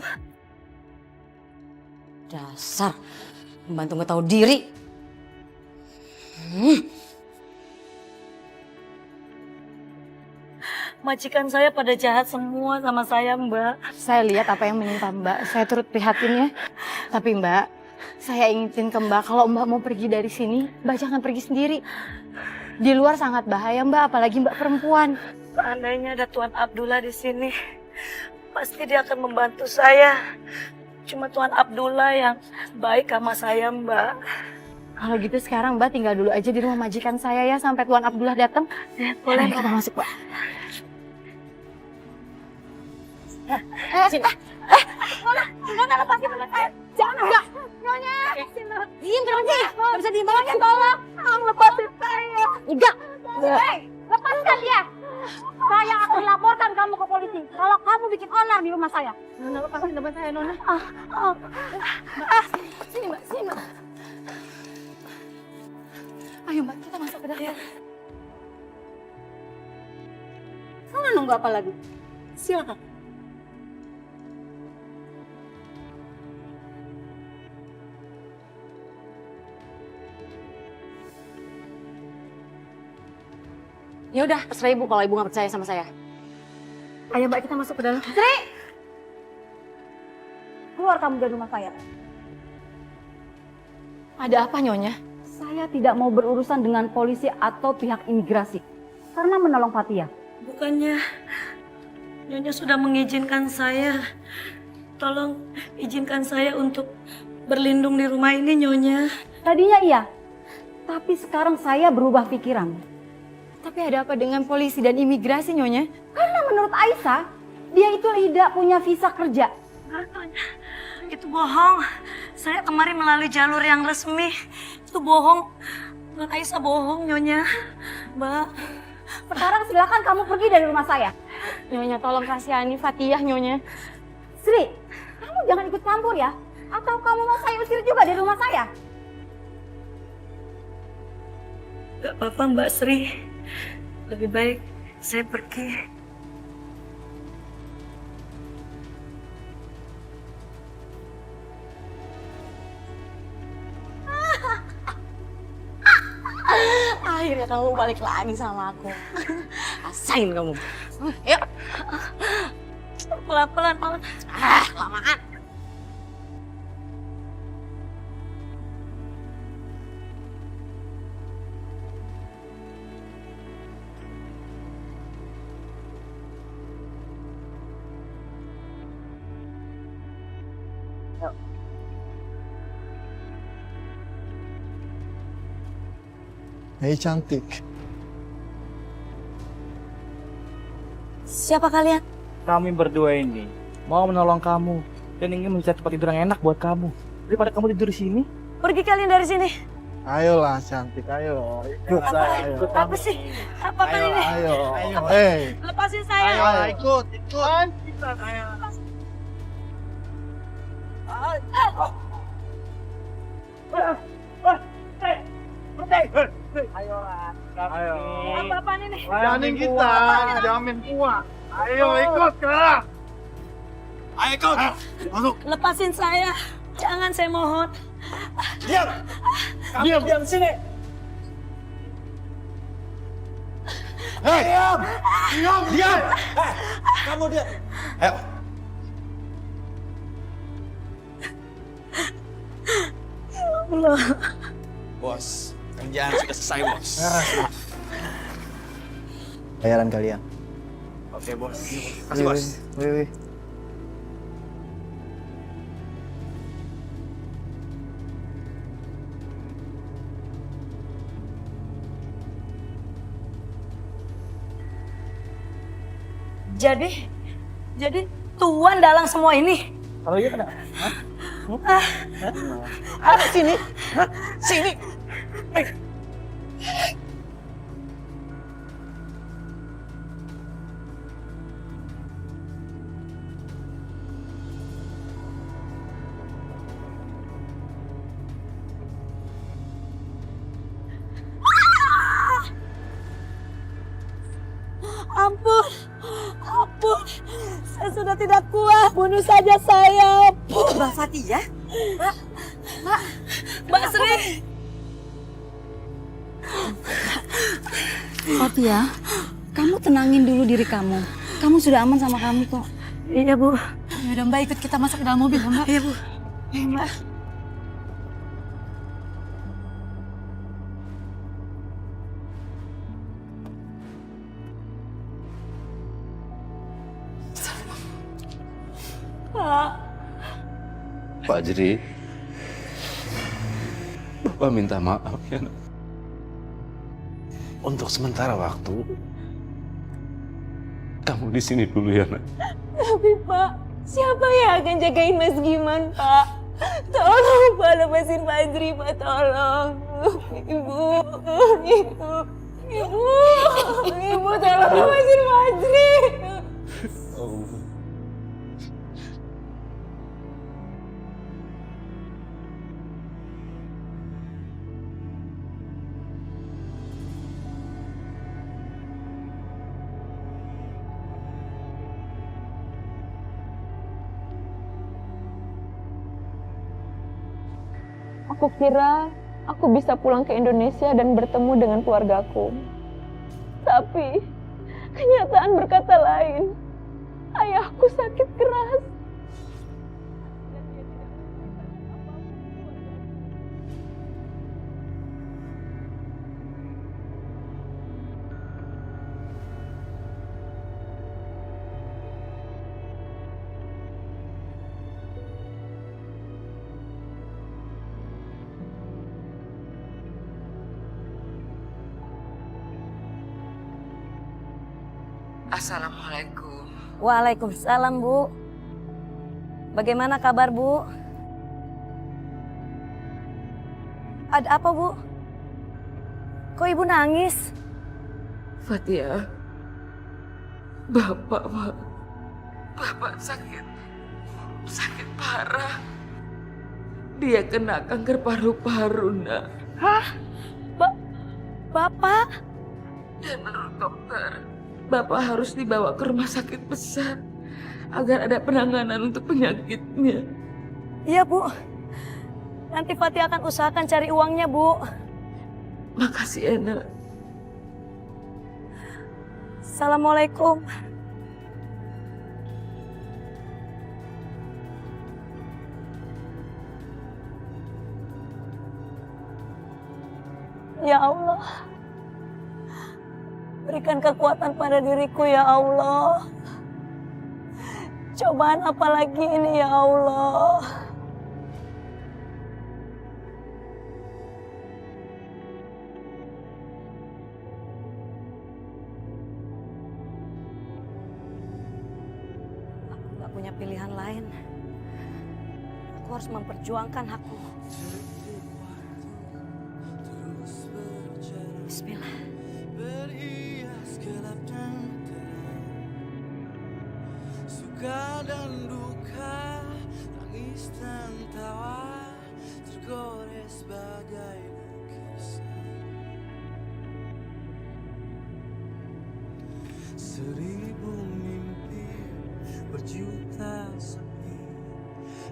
Dasar pembantu nggak tahu diri. Majikan saya pada jahat semua sama saya, Mbak. Saya lihat apa yang menimpa Mbak. Saya turut prihatin ya. Tapi Mbak, saya ingetin ke Mbak kalau Mbak mau pergi dari sini, Mbak jangan pergi sendiri. Di luar sangat bahaya Mbak, apalagi Mbak perempuan. Seandainya ada Tuan Abdullah di sini, pasti dia akan membantu saya. Cuma Tuan Abdullah yang baik sama saya, Mbak. Kalau gitu sekarang Mbak tinggal dulu aja di rumah majikan saya ya sampai Tuan Abdullah datang. Ya, boleh. Kita masuk, Mbak. Sini. Nona lepasin saya. Jangan, Mbak. Nyonya. Diam, berhenti. Nggak bisa diam banget, Tolong. Tolong lepasin saya. Enggak. Hei, lepaskan dia. Saya akan laporkan kamu ke polisi kalau kamu bikin onar di rumah saya. Nona lepasin teman saya, Nona. Sini, Mbak. Sini, Mbak. Ayo, Mbak. Kita masuk ke dalam. Sana nunggu apa lagi? Silakan. Ya udah, terserah Ibu kalau Ibu nggak percaya sama saya. Ayo Mbak, kita masuk ke dalam. Sri! Keluar kamu dari rumah saya. Ada apa, Nyonya? Saya tidak mau berurusan dengan polisi atau pihak imigrasi karena menolong Fatia. Bukannya Nyonya sudah mengizinkan saya. Tolong izinkan saya untuk berlindung di rumah ini, Nyonya. Tadinya iya, tapi sekarang saya berubah pikiran. Tapi ada apa dengan polisi dan imigrasi, Nyonya? Karena menurut Aisyah, dia itu tidak punya visa kerja. Itu bohong. Saya kemarin melalui jalur yang resmi. Itu bohong. Mbak Aisyah bohong, Nyonya. Mbak. Sekarang silakan kamu pergi dari rumah saya. Nyonya, tolong kasihani Fatia, Nyonya. Sri, kamu jangan ikut campur ya. Atau kamu mau saya usir juga dari rumah saya? Gak apa-apa, Mbak Sri. Lebih baik saya pergi. Akhirnya kamu balik lagi sama aku. Rasain kamu. Yuk. Pelan-pelan, pelan. Lamaan. Hei cantik. Siapa kalian? Kami berdua ini mau menolong kamu dan ingin mencari tempat tidur yang enak buat kamu. Daripada kamu tidur di sini. Pergi kalian dari sini. Ayolah cantik, ayo. Ikut saya. Ayo. Apa sih? Apa kan ini? Ayo. Hei. Lepasin saya. Ayo, ikut. Ayo. Ayolah. Ayo. Apa-apaan ini? Jamin kita, jamin kuat. Ayo ikut sekarang. Ayo ikut. Masuk. Lepasin saya. Jangan, saya mohon. Diam. Diam. Diam sini. Hei. Diam. Diam. Diam. Kamu diam. Ayo. Ya Allah. Bos, kerjaan sudah selesai, Bos. Bayaran kalian. Oke, Bos. Kasih, Bos. Wih. Jadi Tuan dalang semua ini? Kalau iya kenapa? Sini. Sini. Ampun, saya sudah tidak kuat. Bunuh saja saya. Mbak Fatia? Mbak Sri. Fatia, kamu tenangin dulu diri kamu. Kamu sudah aman sama kami kok. Iya, Bu. Yaudah Mbak, ikut kita masuk ke dalam mobil ya Mbak. Iya, Bu. Ayo Mbak. Pak Jri, Bapak minta maaf ya nak. Untuk sementara waktu, kamu di sini dulu ya nak. Tapi Pak, siapa yang akan jagain Mas Giman, Pak? Tolong Pak, lepasin Fajri, Pak, tolong. Ibu, tolong lepasin Fajri. Aku kira aku bisa pulang ke Indonesia dan bertemu dengan keluargaku. Tapi kenyataan berkata lain. Ayahku sakit keras. Assalamualaikum. Waalaikumsalam, Bu. Bagaimana kabar, Bu? Ada apa, Bu? Kok Ibu nangis? Fatia, Bapak sakit parah. Dia kena kanker paru-paru, nak. Hah? Bapak? Dan menurut dokter, Bapak harus dibawa ke rumah sakit besar agar ada penanganan untuk penyakitnya. Iya, Bu. Nanti Fatia akan usahakan cari uangnya, Bu. Makasih, Ena. Assalamualaikum. Ya Allah, berikan kekuatan pada diriku ya Allah. Cobaan apa lagi ini ya Allah. Aku gak punya pilihan lain. Aku harus memperjuangkan hakku. Bismillah. Suka dan duka, tangis dan tawa, tergores bagai lukisan. Seribu mimpi, berjuta sepi,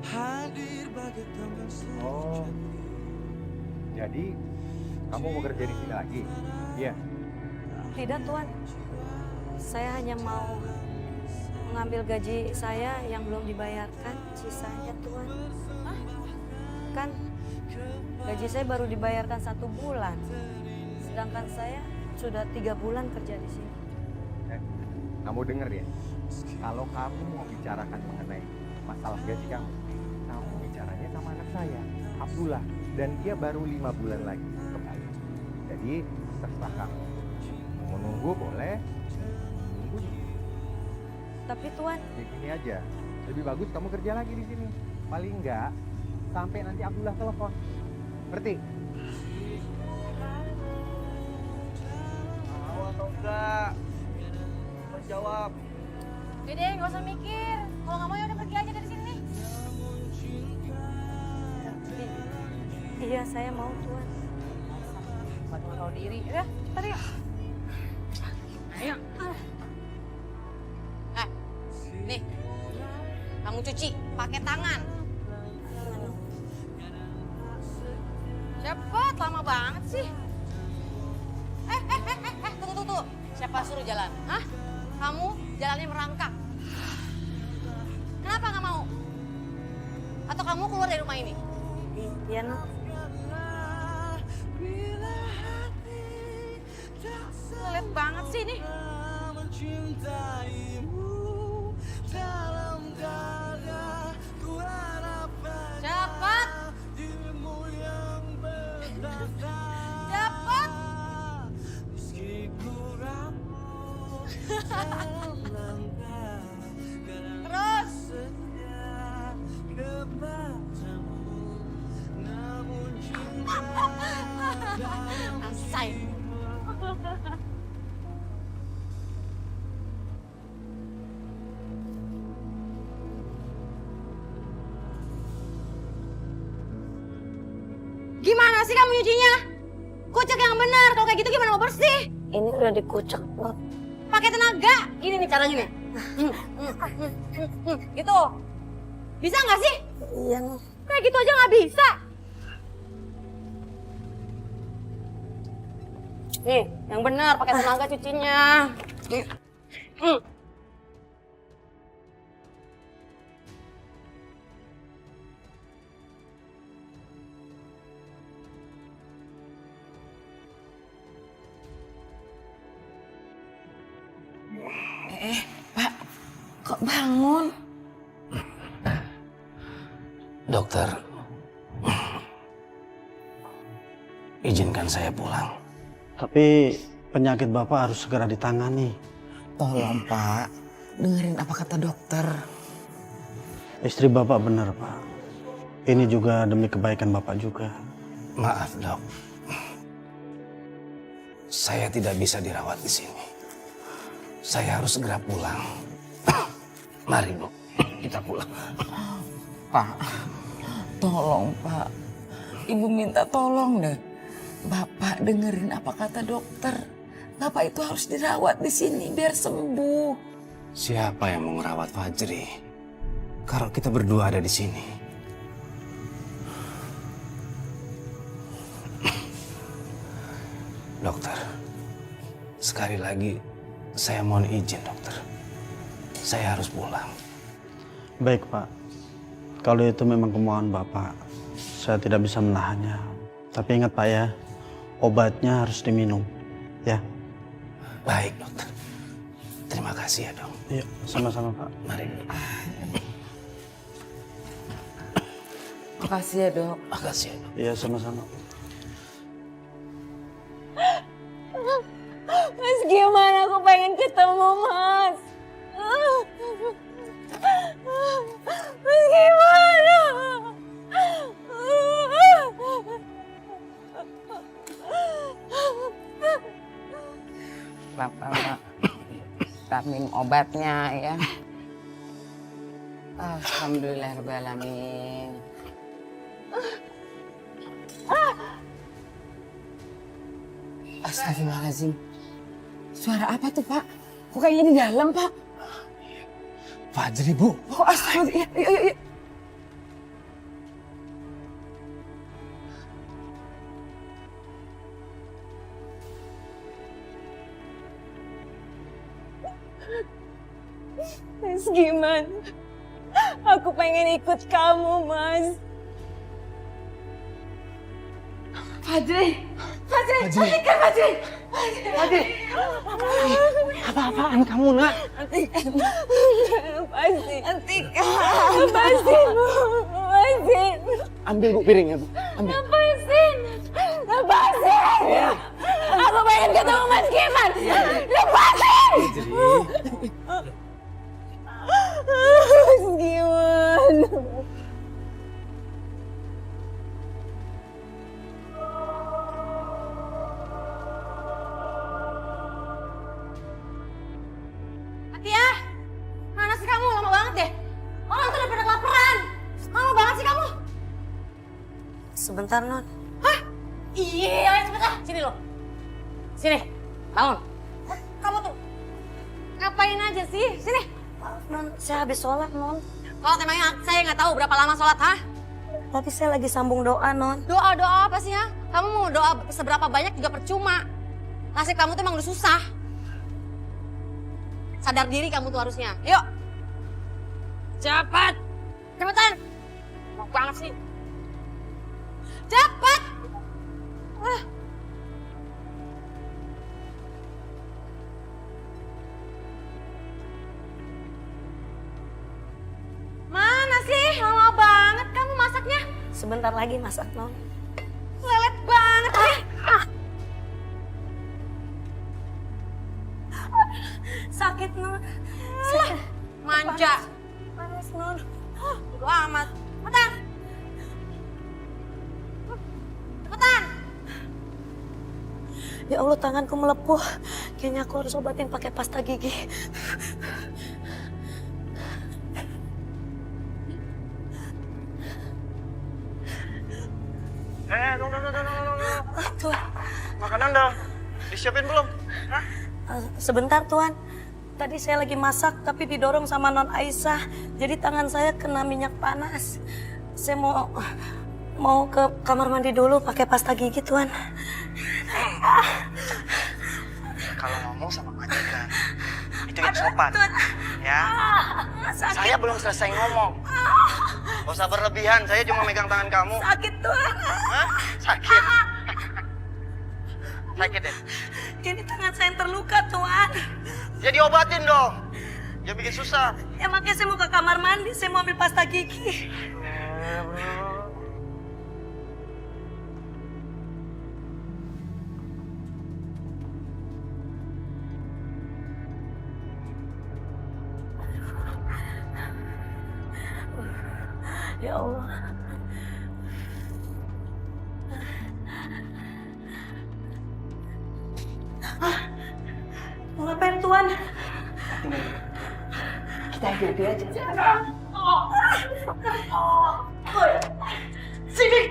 hadir bagai teman sejati. Jadi kamu mau kerja di sini lagi? Iya. Tidak, Tuan. Saya hanya mau mengambil gaji saya yang belum dibayarkan, sisanya, Tuan. Kan gaji saya baru dibayarkan 1 bulan. Sedangkan saya sudah 3 bulan kerja di sini. Kamu denger ya? Kalau kamu mau bicarakan mengenai masalah gaji kamu bicaranya sama anak saya, Abdullah. Dan dia baru 5 bulan lagi kembali. Jadi terserah kamu. Mau nunggu boleh. Nunggu. Tapi Tuan, Ya gini aja, lebih bagus kamu kerja lagi di sini. Paling enggak sampai nanti Abdullah telepon. Ngerti? Mau atau enggak? Jawab. Udah deh, gak usah mikir. Kalau nggak mau ya udah pergi aja dari sini. Iya, saya mau Tuan. Buat tahu diri. Udah, cepat yuk. Ayo. Nih, kamu cuci pakai tangan. Cepet, lama banget sih. Tunggu. Siapa suruh jalan? Hah? Kamu jalannya merangkak. Kenapa nggak mau? Atau kamu keluar dari rumah ini? Iya, Nuk. Lelet banget sih ini. Cepat. Cepat. Terus. Asai. Gimana sih kamu nyucinya? Kucek yang benar, kalau kayak gitu gimana mau bersih? Ini udah dikucek, Not. Pakai tenaga. Gini nih caranya nih. Gitu. Bisa nggak sih? Iya, Not. Kayak gitu aja nggak bisa. Nih, yang benar pakai tenaga cucinya. Nih. Pak, kok bangun? Dokter, izinkan saya pulang. Tapi penyakit Bapak harus segera ditangani. Tolong Pak, dengerin apa kata dokter. Istri Bapak benar, Pak. Ini juga demi kebaikan Bapak juga. Maaf, Dok. Saya tidak bisa dirawat di sini. Saya harus segera pulang. Mari, Bu. Kita pulang. Pak, tolong Pak. Ibu minta tolong deh. Bapak dengerin apa kata dokter. Bapak itu harus dirawat di sini biar sembuh. Siapa yang mau merawat Fajri? Kalau kita berdua ada di sini. Dokter, sekali lagi saya mohon izin, dokter. Saya harus pulang. Baik, Pak. Kalau itu memang kemauan Bapak, saya tidak bisa menahannya. Tapi ingat, Pak, ya, obatnya harus diminum, ya. Baik, dokter. Terima kasih ya, dok. Iya, sama-sama, Pak. Mari. Makasih ya dok. Makasih ya, dok. Iya, sama-sama. Mas, gimana? Aku pengen ketemu Mas. Mas, gimana? Bapak minum obatnya ya. Alhamdulillahirrahmanirrahim. Astagfirullahaladzim. Suara apa tuh Pak? Kok kayaknya di dalam Pak? Fajri, Bu. Oh astagfirullah. Iya. Mas, gimana? Aku pengen ikut kamu, Mas. Fajri. Fajri. Apa-apaan kamu, Nak? Lepasin, Bu. Ambil, Bu, piringnya, Bu. Ambil. Lepasin. Aku pengen ketemu Mas Giman. Lepasin. Sebentar, Non. Hah? Iya, ayo sebentar. Sini lo. Sini, bangun. Kamu tuh ngapain aja sih? Sini. Non, saya habis sholat, Non. Sholat emangnya saya nggak tahu berapa lama sholat, ha? Tadi saya lagi sambung doa, Non. Doa apa sih, ha? Kamu mau doa seberapa banyak juga percuma. Nasib kamu tuh emang udah susah. Sadar diri kamu tuh harusnya. Yuk. Cepat. Cepetan. Mau banget sih. Cepat. Mana sih? Lama banget kamu masaknya. Sebentar lagi masak, Non. Lelet banget sih. Sakit, Non. Manja. Panas, Non. Bodo amat. Cepetan. Cepetan. Ya Allah, tanganku melepuh. Kayaknya aku harus obatin pakai pasta gigi. No. Tuan. Makanan dah disiapin belum? Hah? Sebentar, Tuan. Tadi saya lagi masak tapi didorong sama Non Aisyah. Jadi tangan saya kena minyak panas. Saya mau ke kamar mandi dulu pakai pasta gigi, Tuan. Kalau ngomong sama majikan, itu yang sopan. Ya. Saya belum selesai ngomong. Gak usah berlebihan, saya cuma megang tangan kamu. Sakit, Tuan. Hah? Sakit? Sakit ya? Ini tangan saya yang terluka, Tuan. Ya diobatin dong. Jangan bikin susah. Ya makanya saya mau ke kamar mandi, saya mau ambil pasta gigi. Ya Allah. Mau ngapain, Tuan? Kita hadapi aja. Sini.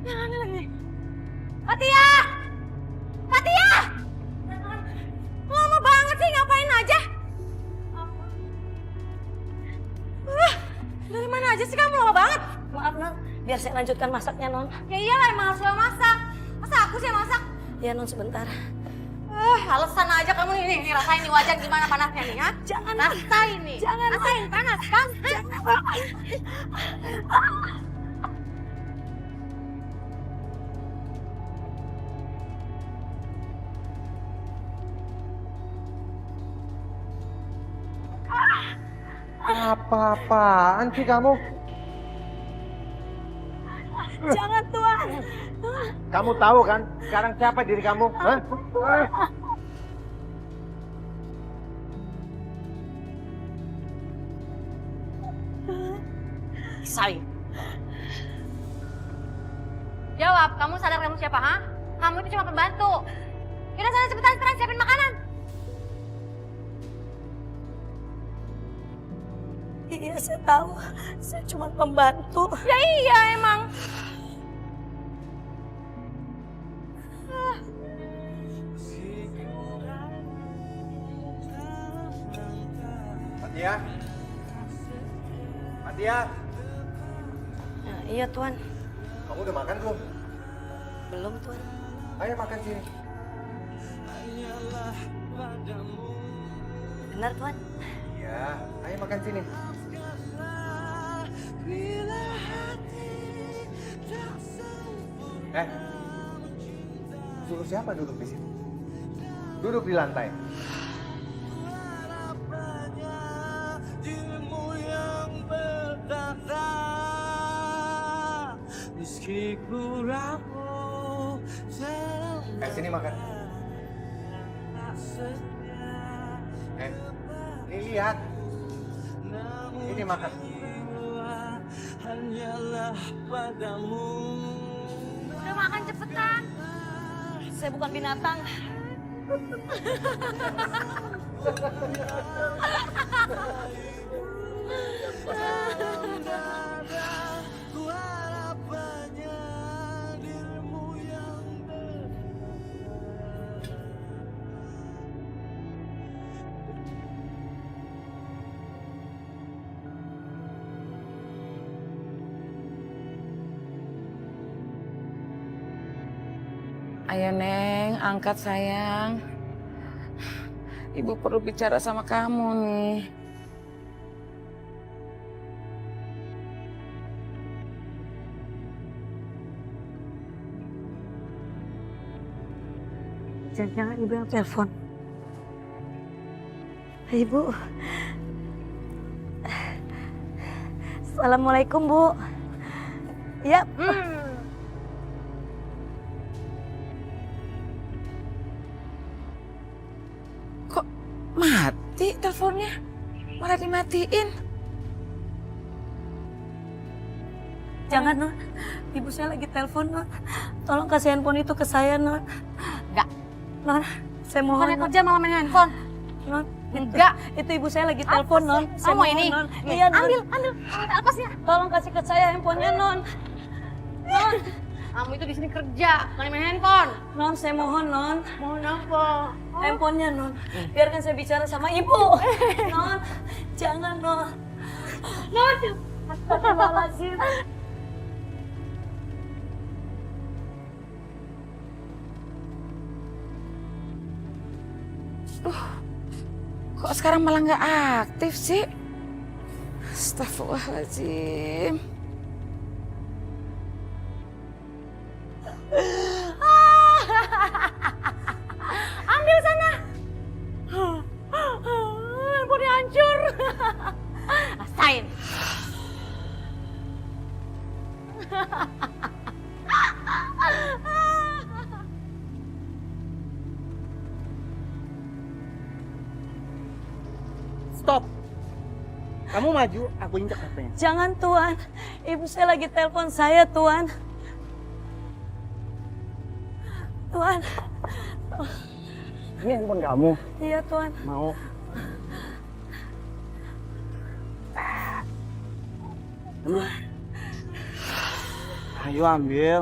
Mana lagi? Fatia! Fatia! Lama banget sih, ngapain aja? Dari mana aja sih kamu, lama banget? Maaf, Non. Biar saya lanjutkan masaknya, Non. Ya iyalah, emang harus lo masak. Masa aku sih yang masak? Ya, Non, sebentar. Alasan aja kamu nih, rasain nih wajah gimana panasnya nih, ha? Jangan. Rasain nih. Jangan. Rasain panas kan? Jangan. Apa-apaan sih kamu? Jangan, Tuan. Kamu tahu kan sekarang siapa diri kamu? Hah? Say. Jawab, kamu sadar kamu siapa, ha? Kamu itu cuma pembantu. Yaudah sana cepetan siapin makanan. Iya, saya tahu. Saya cuma pembantu. Ya iya emang. Fatia? Fatia? Iya, Tuan. Kamu udah makan belum? Belum, Tuan. Ayo makan sini. Benar, Tuan. Iya, ayo makan sini. Suruh siapa duduk di sini? Duduk di lantai. Sini makan. Ini lihat. Ini makan. Udah makan cepetan. Saya bukan binatang. Ayo Neng, angkat sayang. Ibu perlu bicara sama kamu nih. Jangan-jangan ibu yang telepon. Ibu. Assalamualaikum, Bu. Ya. Kok mati teleponnya? Malah dimatiin. Jangan, Non. Ibu saya lagi telepon, Non. Tolong kasih handphone itu ke saya, Non. Enggak. Non, saya mohon. Bukannya kerja malah main handphone. Non, enggak. Itu ibu saya lagi telepon, Non. Saya Kamu mohon, ini. Non. Iya, Non. Ambil atasnya. Tolong kasih ke saya handphonenya, Non. Non, kamu itu di sini kerja, bukan main handphone. Non, saya mohon, Non. Mohon apa? Handphonenya, Non. Biarkan saya bicara sama ibu. Non, jangan, Non. Non, astagfirullahaladzim. Kok sekarang malah nggak aktif sih? Astagfirullahaladzim. Ambil sana. Handphonenya hancur. Rasain. Stop. Kamu maju, aku injak katanya. Jangan, Tuan. Ibu saya lagi telepon saya, Tuan. Tuan. Ini handphone kamu. Iya, Tuan. Mau? Ambil. Ayo ambil.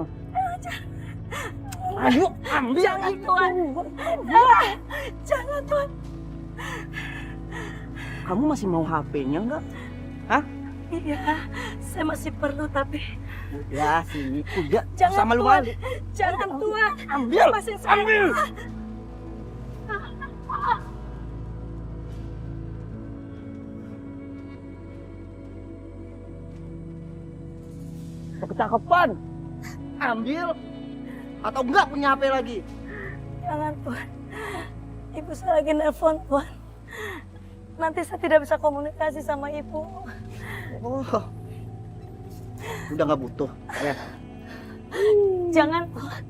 Ayo ambil. Jangan, Tuan. Jangan, Tuan. Kamu masih mau HP-nya enggak? Hah? Iya, saya masih perlu tapi. Ya sih, udah Jangan, sama lu Tuan. malu. Jangan, Tuan. Ambil. Lepasin saya. Ambil. Kecakapan. Ambil. Atau enggak punya HP lagi? Jangan, Tuan. Ibu saya lagi nelpon, Tuan. Nanti saya tidak bisa komunikasi sama ibu. Oh. Udah nggak butuh. Ya. Jangan, Tuan.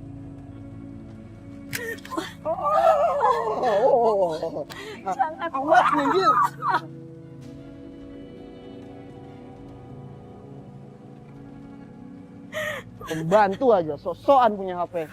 Jangan, awas minggir. Pembantu aja, sosokan punya HP.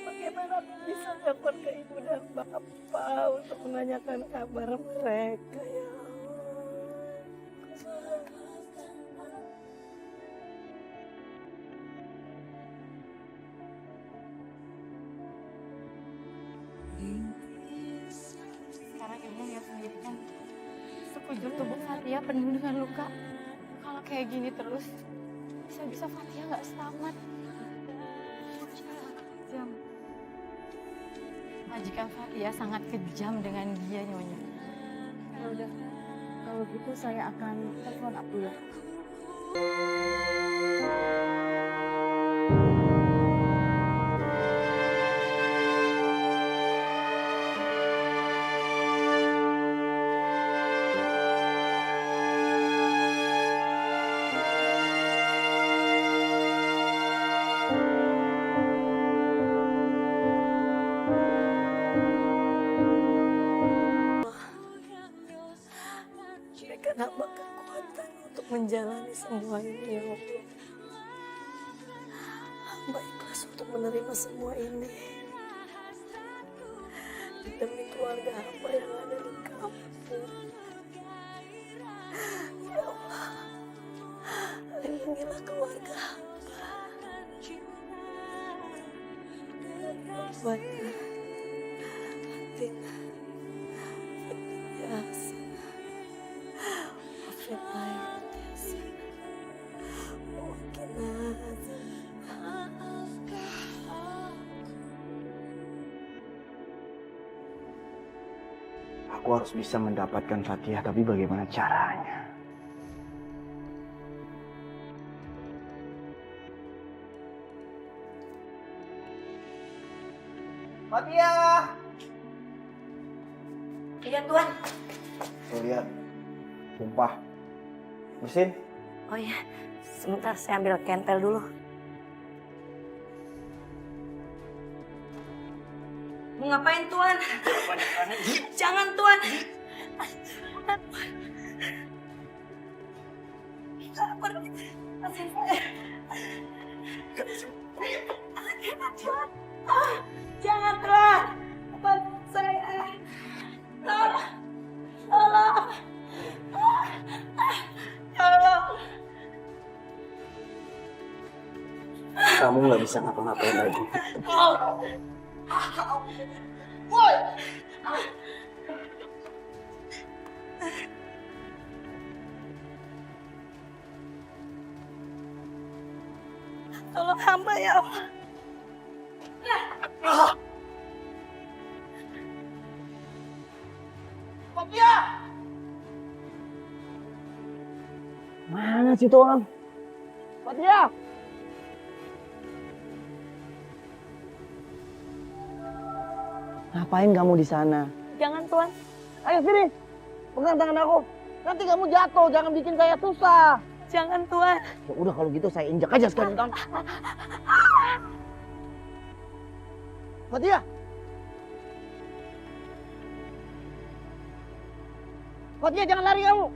Bagaimana aku bisa telepon ke ibu dan bapak untuk menanyakan kabar mereka, ya Sekarang ibu lihat sendiri kan, sekujur tubuh Fatia penuh dengan luka. Kalau kayak gini terus, bisa-bisa Fatia nggak selamat. Kejam. Majikan Fatia sangat kejam dengan dia, Nyonya. Ya udah, kalau gitu saya akan telepon Abdullah. menjalani semua ini ya Allah. Hamba ikhlas untuk menerima semua ini demi keluarga hamba yang ada di kampung. Ya Allah, lindungilah keluarga hamba. Rabbana atina fid dunya hasanah wa fil akhirati hasanah wa qina Aku harus bisa mendapatkan Fatihah, tapi bagaimana caranya? Fatihah! Iya Tuan. Tuh lihat, tumpah. Bersin. Oh iya, sebentar saya ambil kentel dulu. Mau ngapain Tuan? Jangan Tuan. Jangan Tuan. Bantu saya. Tolong. Tolong. Tolong. Kamu nggak bisa ngapa-ngapain lagi. Woi. Tolong hamba ya Allah. Fatihah! Mana sih tuh orang? Fatihah! Ngapain kamu di sana? Jangan Tuan. Ayo sini, pegang tangan aku. Nanti kamu jatuh, jangan bikin saya susah. Jangan Tuan. Ya udah kalau gitu saya injak aja sekalian kamu. Fatihah! Fatihah jangan lari kamu.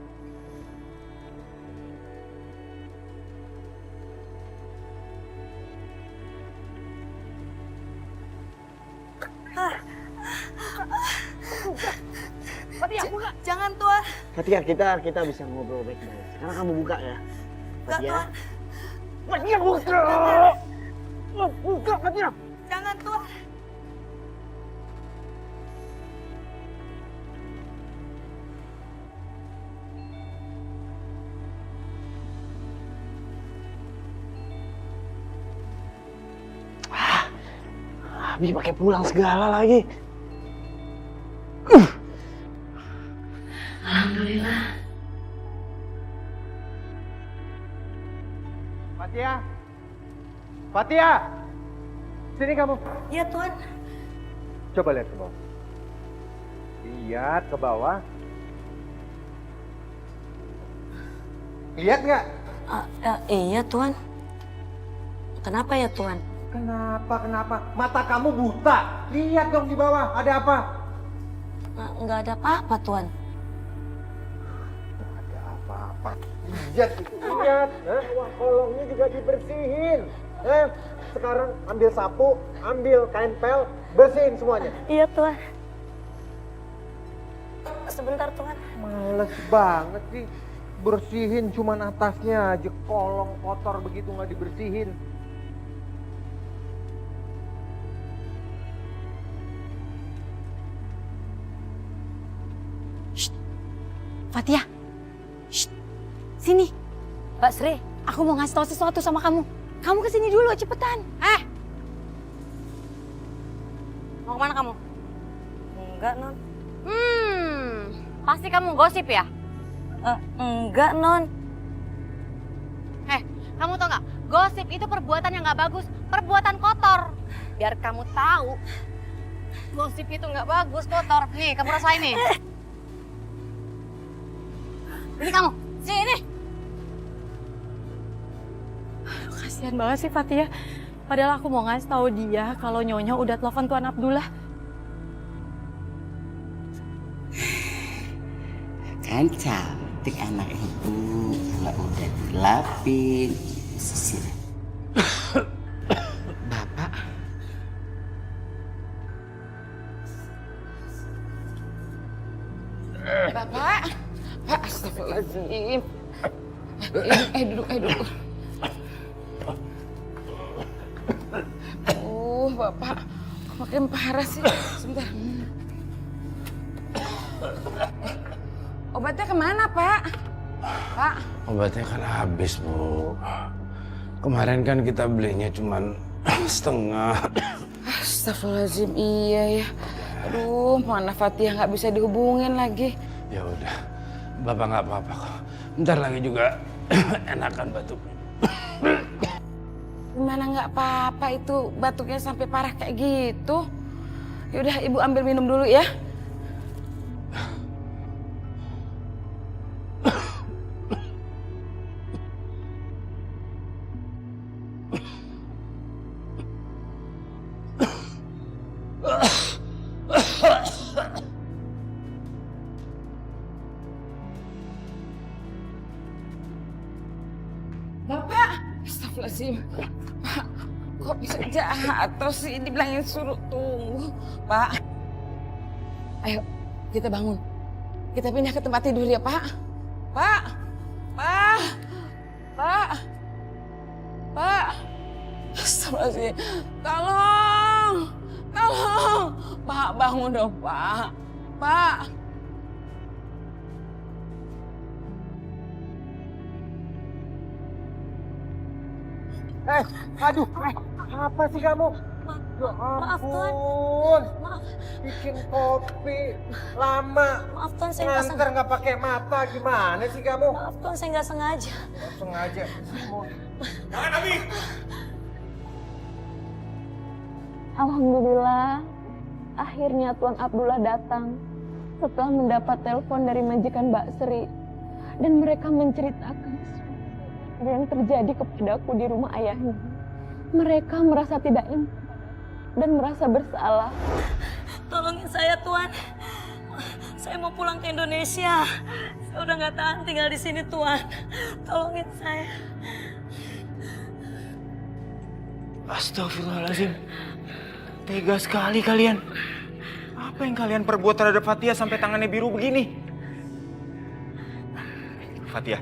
Fatihah, buka. Jangan Tuan. Fatihah, kita bisa ngobrol baik-baik. Sekarang kamu buka ya. Fatihah. Fatihah buka. Buka Fatihah. Jangan Tuan. Habis pakai pulang segala lagi. Alhamdulillah. Fatihah! Fatihah! Sini kamu. Iya Tuan. Coba lihat ke bawah. Lihat ke bawah. Lihat nggak? Iya Tuan. Kenapa ya Tuan? Kenapa? Mata kamu buta. Lihat dong di bawah, ada apa? Nggak ada apa-apa Tuan. Ada apa-apa. Lihat itu, lihat. Wah, kolongnya juga dibersihin. Sekarang ambil sapu, ambil kain pel, bersihin semuanya. Iya Tuan. Sebentar Tuan. Males banget sih. Bersihin cuman atasnya aja, kolong kotor begitu nggak dibersihin. Fatihah, sini. Mbak Sri, aku mau ngasih tahu sesuatu sama kamu. Kamu kesini dulu, cepetan. Mau kemana kamu? Enggak Non. Pasti kamu gosip ya? Enggak Non. Kamu tau nggak? Gosip itu perbuatan yang nggak bagus, perbuatan kotor. Biar kamu tahu, gosip itu nggak bagus, kotor. Nih, kamu rasain nih. Ini kamu, sini. Aduh, kasihan banget sih Fatihah. Padahal aku mau ngasih tahu dia kalau Nyonya udah telepon Tuan Abdullah. Kan cantik anak ibu. udah dilapin, sisir. Bapak. Bapak. Pak, astagfirullahaladzim. Duduk. Bapak, makin parah sih. Sebentar. Obatnya kemana, Pak? Pak? Obatnya kan habis, Bu. Kemarin kan kita belinya cuman setengah. Astagfirullahaladzim, iya ya. Aduh, mana Fatia nggak bisa dihubungin lagi. Ya udah, Bapak nggak apa-apa kok. Bentar lagi juga enakan batuknya. Gimana nggak apa-apa itu batuknya sampai parah kayak gitu. Yaudah, Ibu ambil minum dulu ya. Bapak, astagfirullahaladzim. Pak, kok bisa jatuh sih? Dibilangin suruh tunggu. Pak, ayo kita bangun. Kita pindah ke tempat tidur ya, Pak. Pak. Astagfirullahaladzim. Tolong. Pak, bangun dong, Pak. Aduh, apa sih kamu? Maaf, Tuan. Maaf. Bikin kopi lama. Maaf, Tuan, saya nggak nganter nggak pakai mata, gimana sih kamu? Maaf, Tuan, saya nggak sengaja. Sengaja. Jangan, Abi! Alhamdulillah, akhirnya Tuan Abdullah datang setelah mendapat telepon dari majikan Mbak Sri. Dan mereka menceritakan yang terjadi kepadaku di rumah ayahnya. Mereka merasa tidak enak dan merasa bersalah. Tolongin saya, Tuan. Saya mau pulang ke Indonesia. Saya udah nggak tahan tinggal di sini, Tuan. Tolongin saya. Astagfirullahaladzim. Tega sekali kalian. Apa yang kalian perbuat terhadap Fatia sampai tangannya biru begini? Fatia,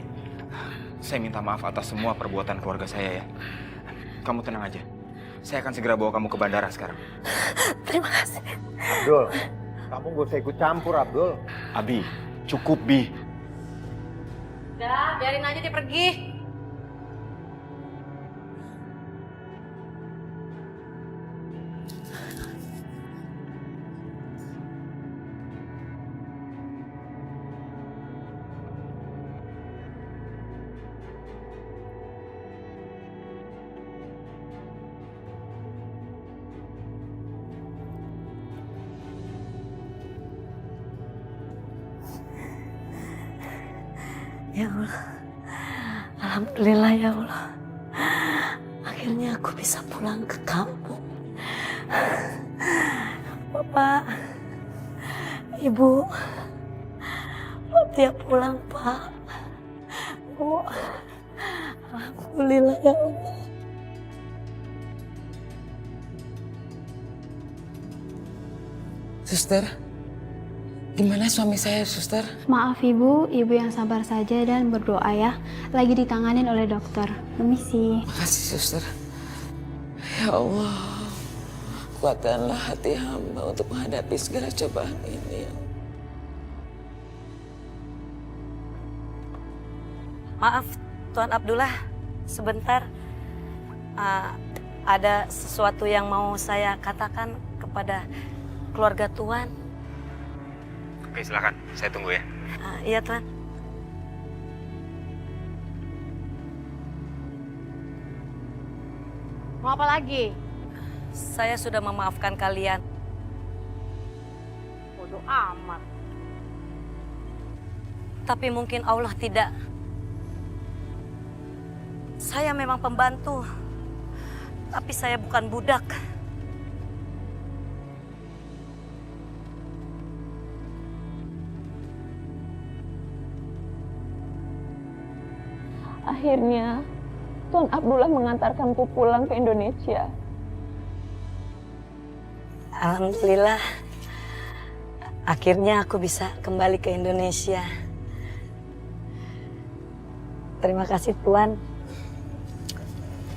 saya minta maaf atas semua perbuatan keluarga saya ya. Kamu tenang aja. Saya akan segera bawa kamu ke bandara sekarang. Terima kasih. Abdul, kamu gak usah ikut campur, Abdul. Abi, cukup, Bi. Udah, biarin aja dia pergi. Ya Allah, alhamdulillah ya Allah. Akhirnya aku bisa pulang ke kampung. Bapak, Ibu, Fatia pulang, Pak. Bu, alhamdulillah ya Allah. Suster, gimana suami saya, Suster? Maaf Ibu yang sabar saja dan berdoa ya. Lagi ditanganin oleh dokter. Permisi. Makasih, Suster. Ya Allah, kuatkanlah hati hamba untuk menghadapi segala cobaan ini. Maaf, Tuan Abdullah, sebentar. Ada sesuatu yang mau saya katakan kepada keluarga Tuan. Oke, silakan. Saya tunggu ya. Iya, Tuan. Mau apa lagi? Saya sudah memaafkan kalian. Bodoh amat. Tapi mungkin Allah tidak. Saya memang pembantu. Tapi saya bukan budak. Akhirnya, Tuan Abdullah mengantarkanku pulang ke Indonesia. Alhamdulillah, akhirnya aku bisa kembali ke Indonesia. Terima kasih Tuan.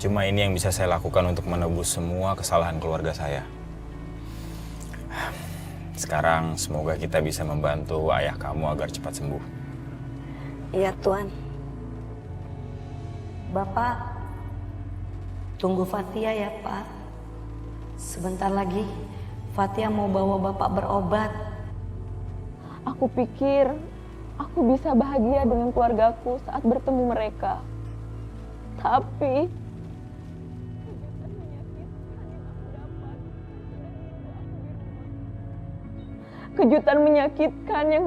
Cuma ini yang bisa saya lakukan untuk menebus semua kesalahan keluarga saya. Sekarang semoga kita bisa membantu ayah kamu agar cepat sembuh. Iya Tuan. Bapak, tunggu Fatia ya Pak. Sebentar lagi Fatia mau bawa Bapak berobat. Aku pikir aku bisa bahagia dengan keluargaku saat bertemu mereka. Tapi kejutan menyakitkan yang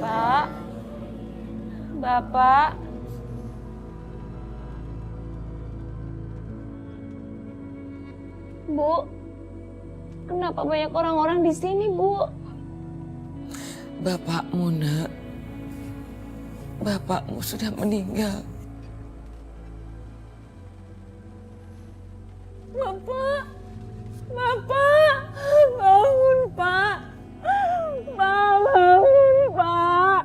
Pak, Bapak, Bu, kenapa banyak orang-orang di sini, Bu? Bapakmu, Nak. Bapakmu sudah meninggal. Bapak, Bapak, bangun, Pak. Bangun, Pak.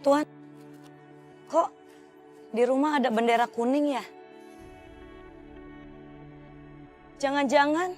Tuan, kok di rumah ada bendera kuning ya? Jangan-jangan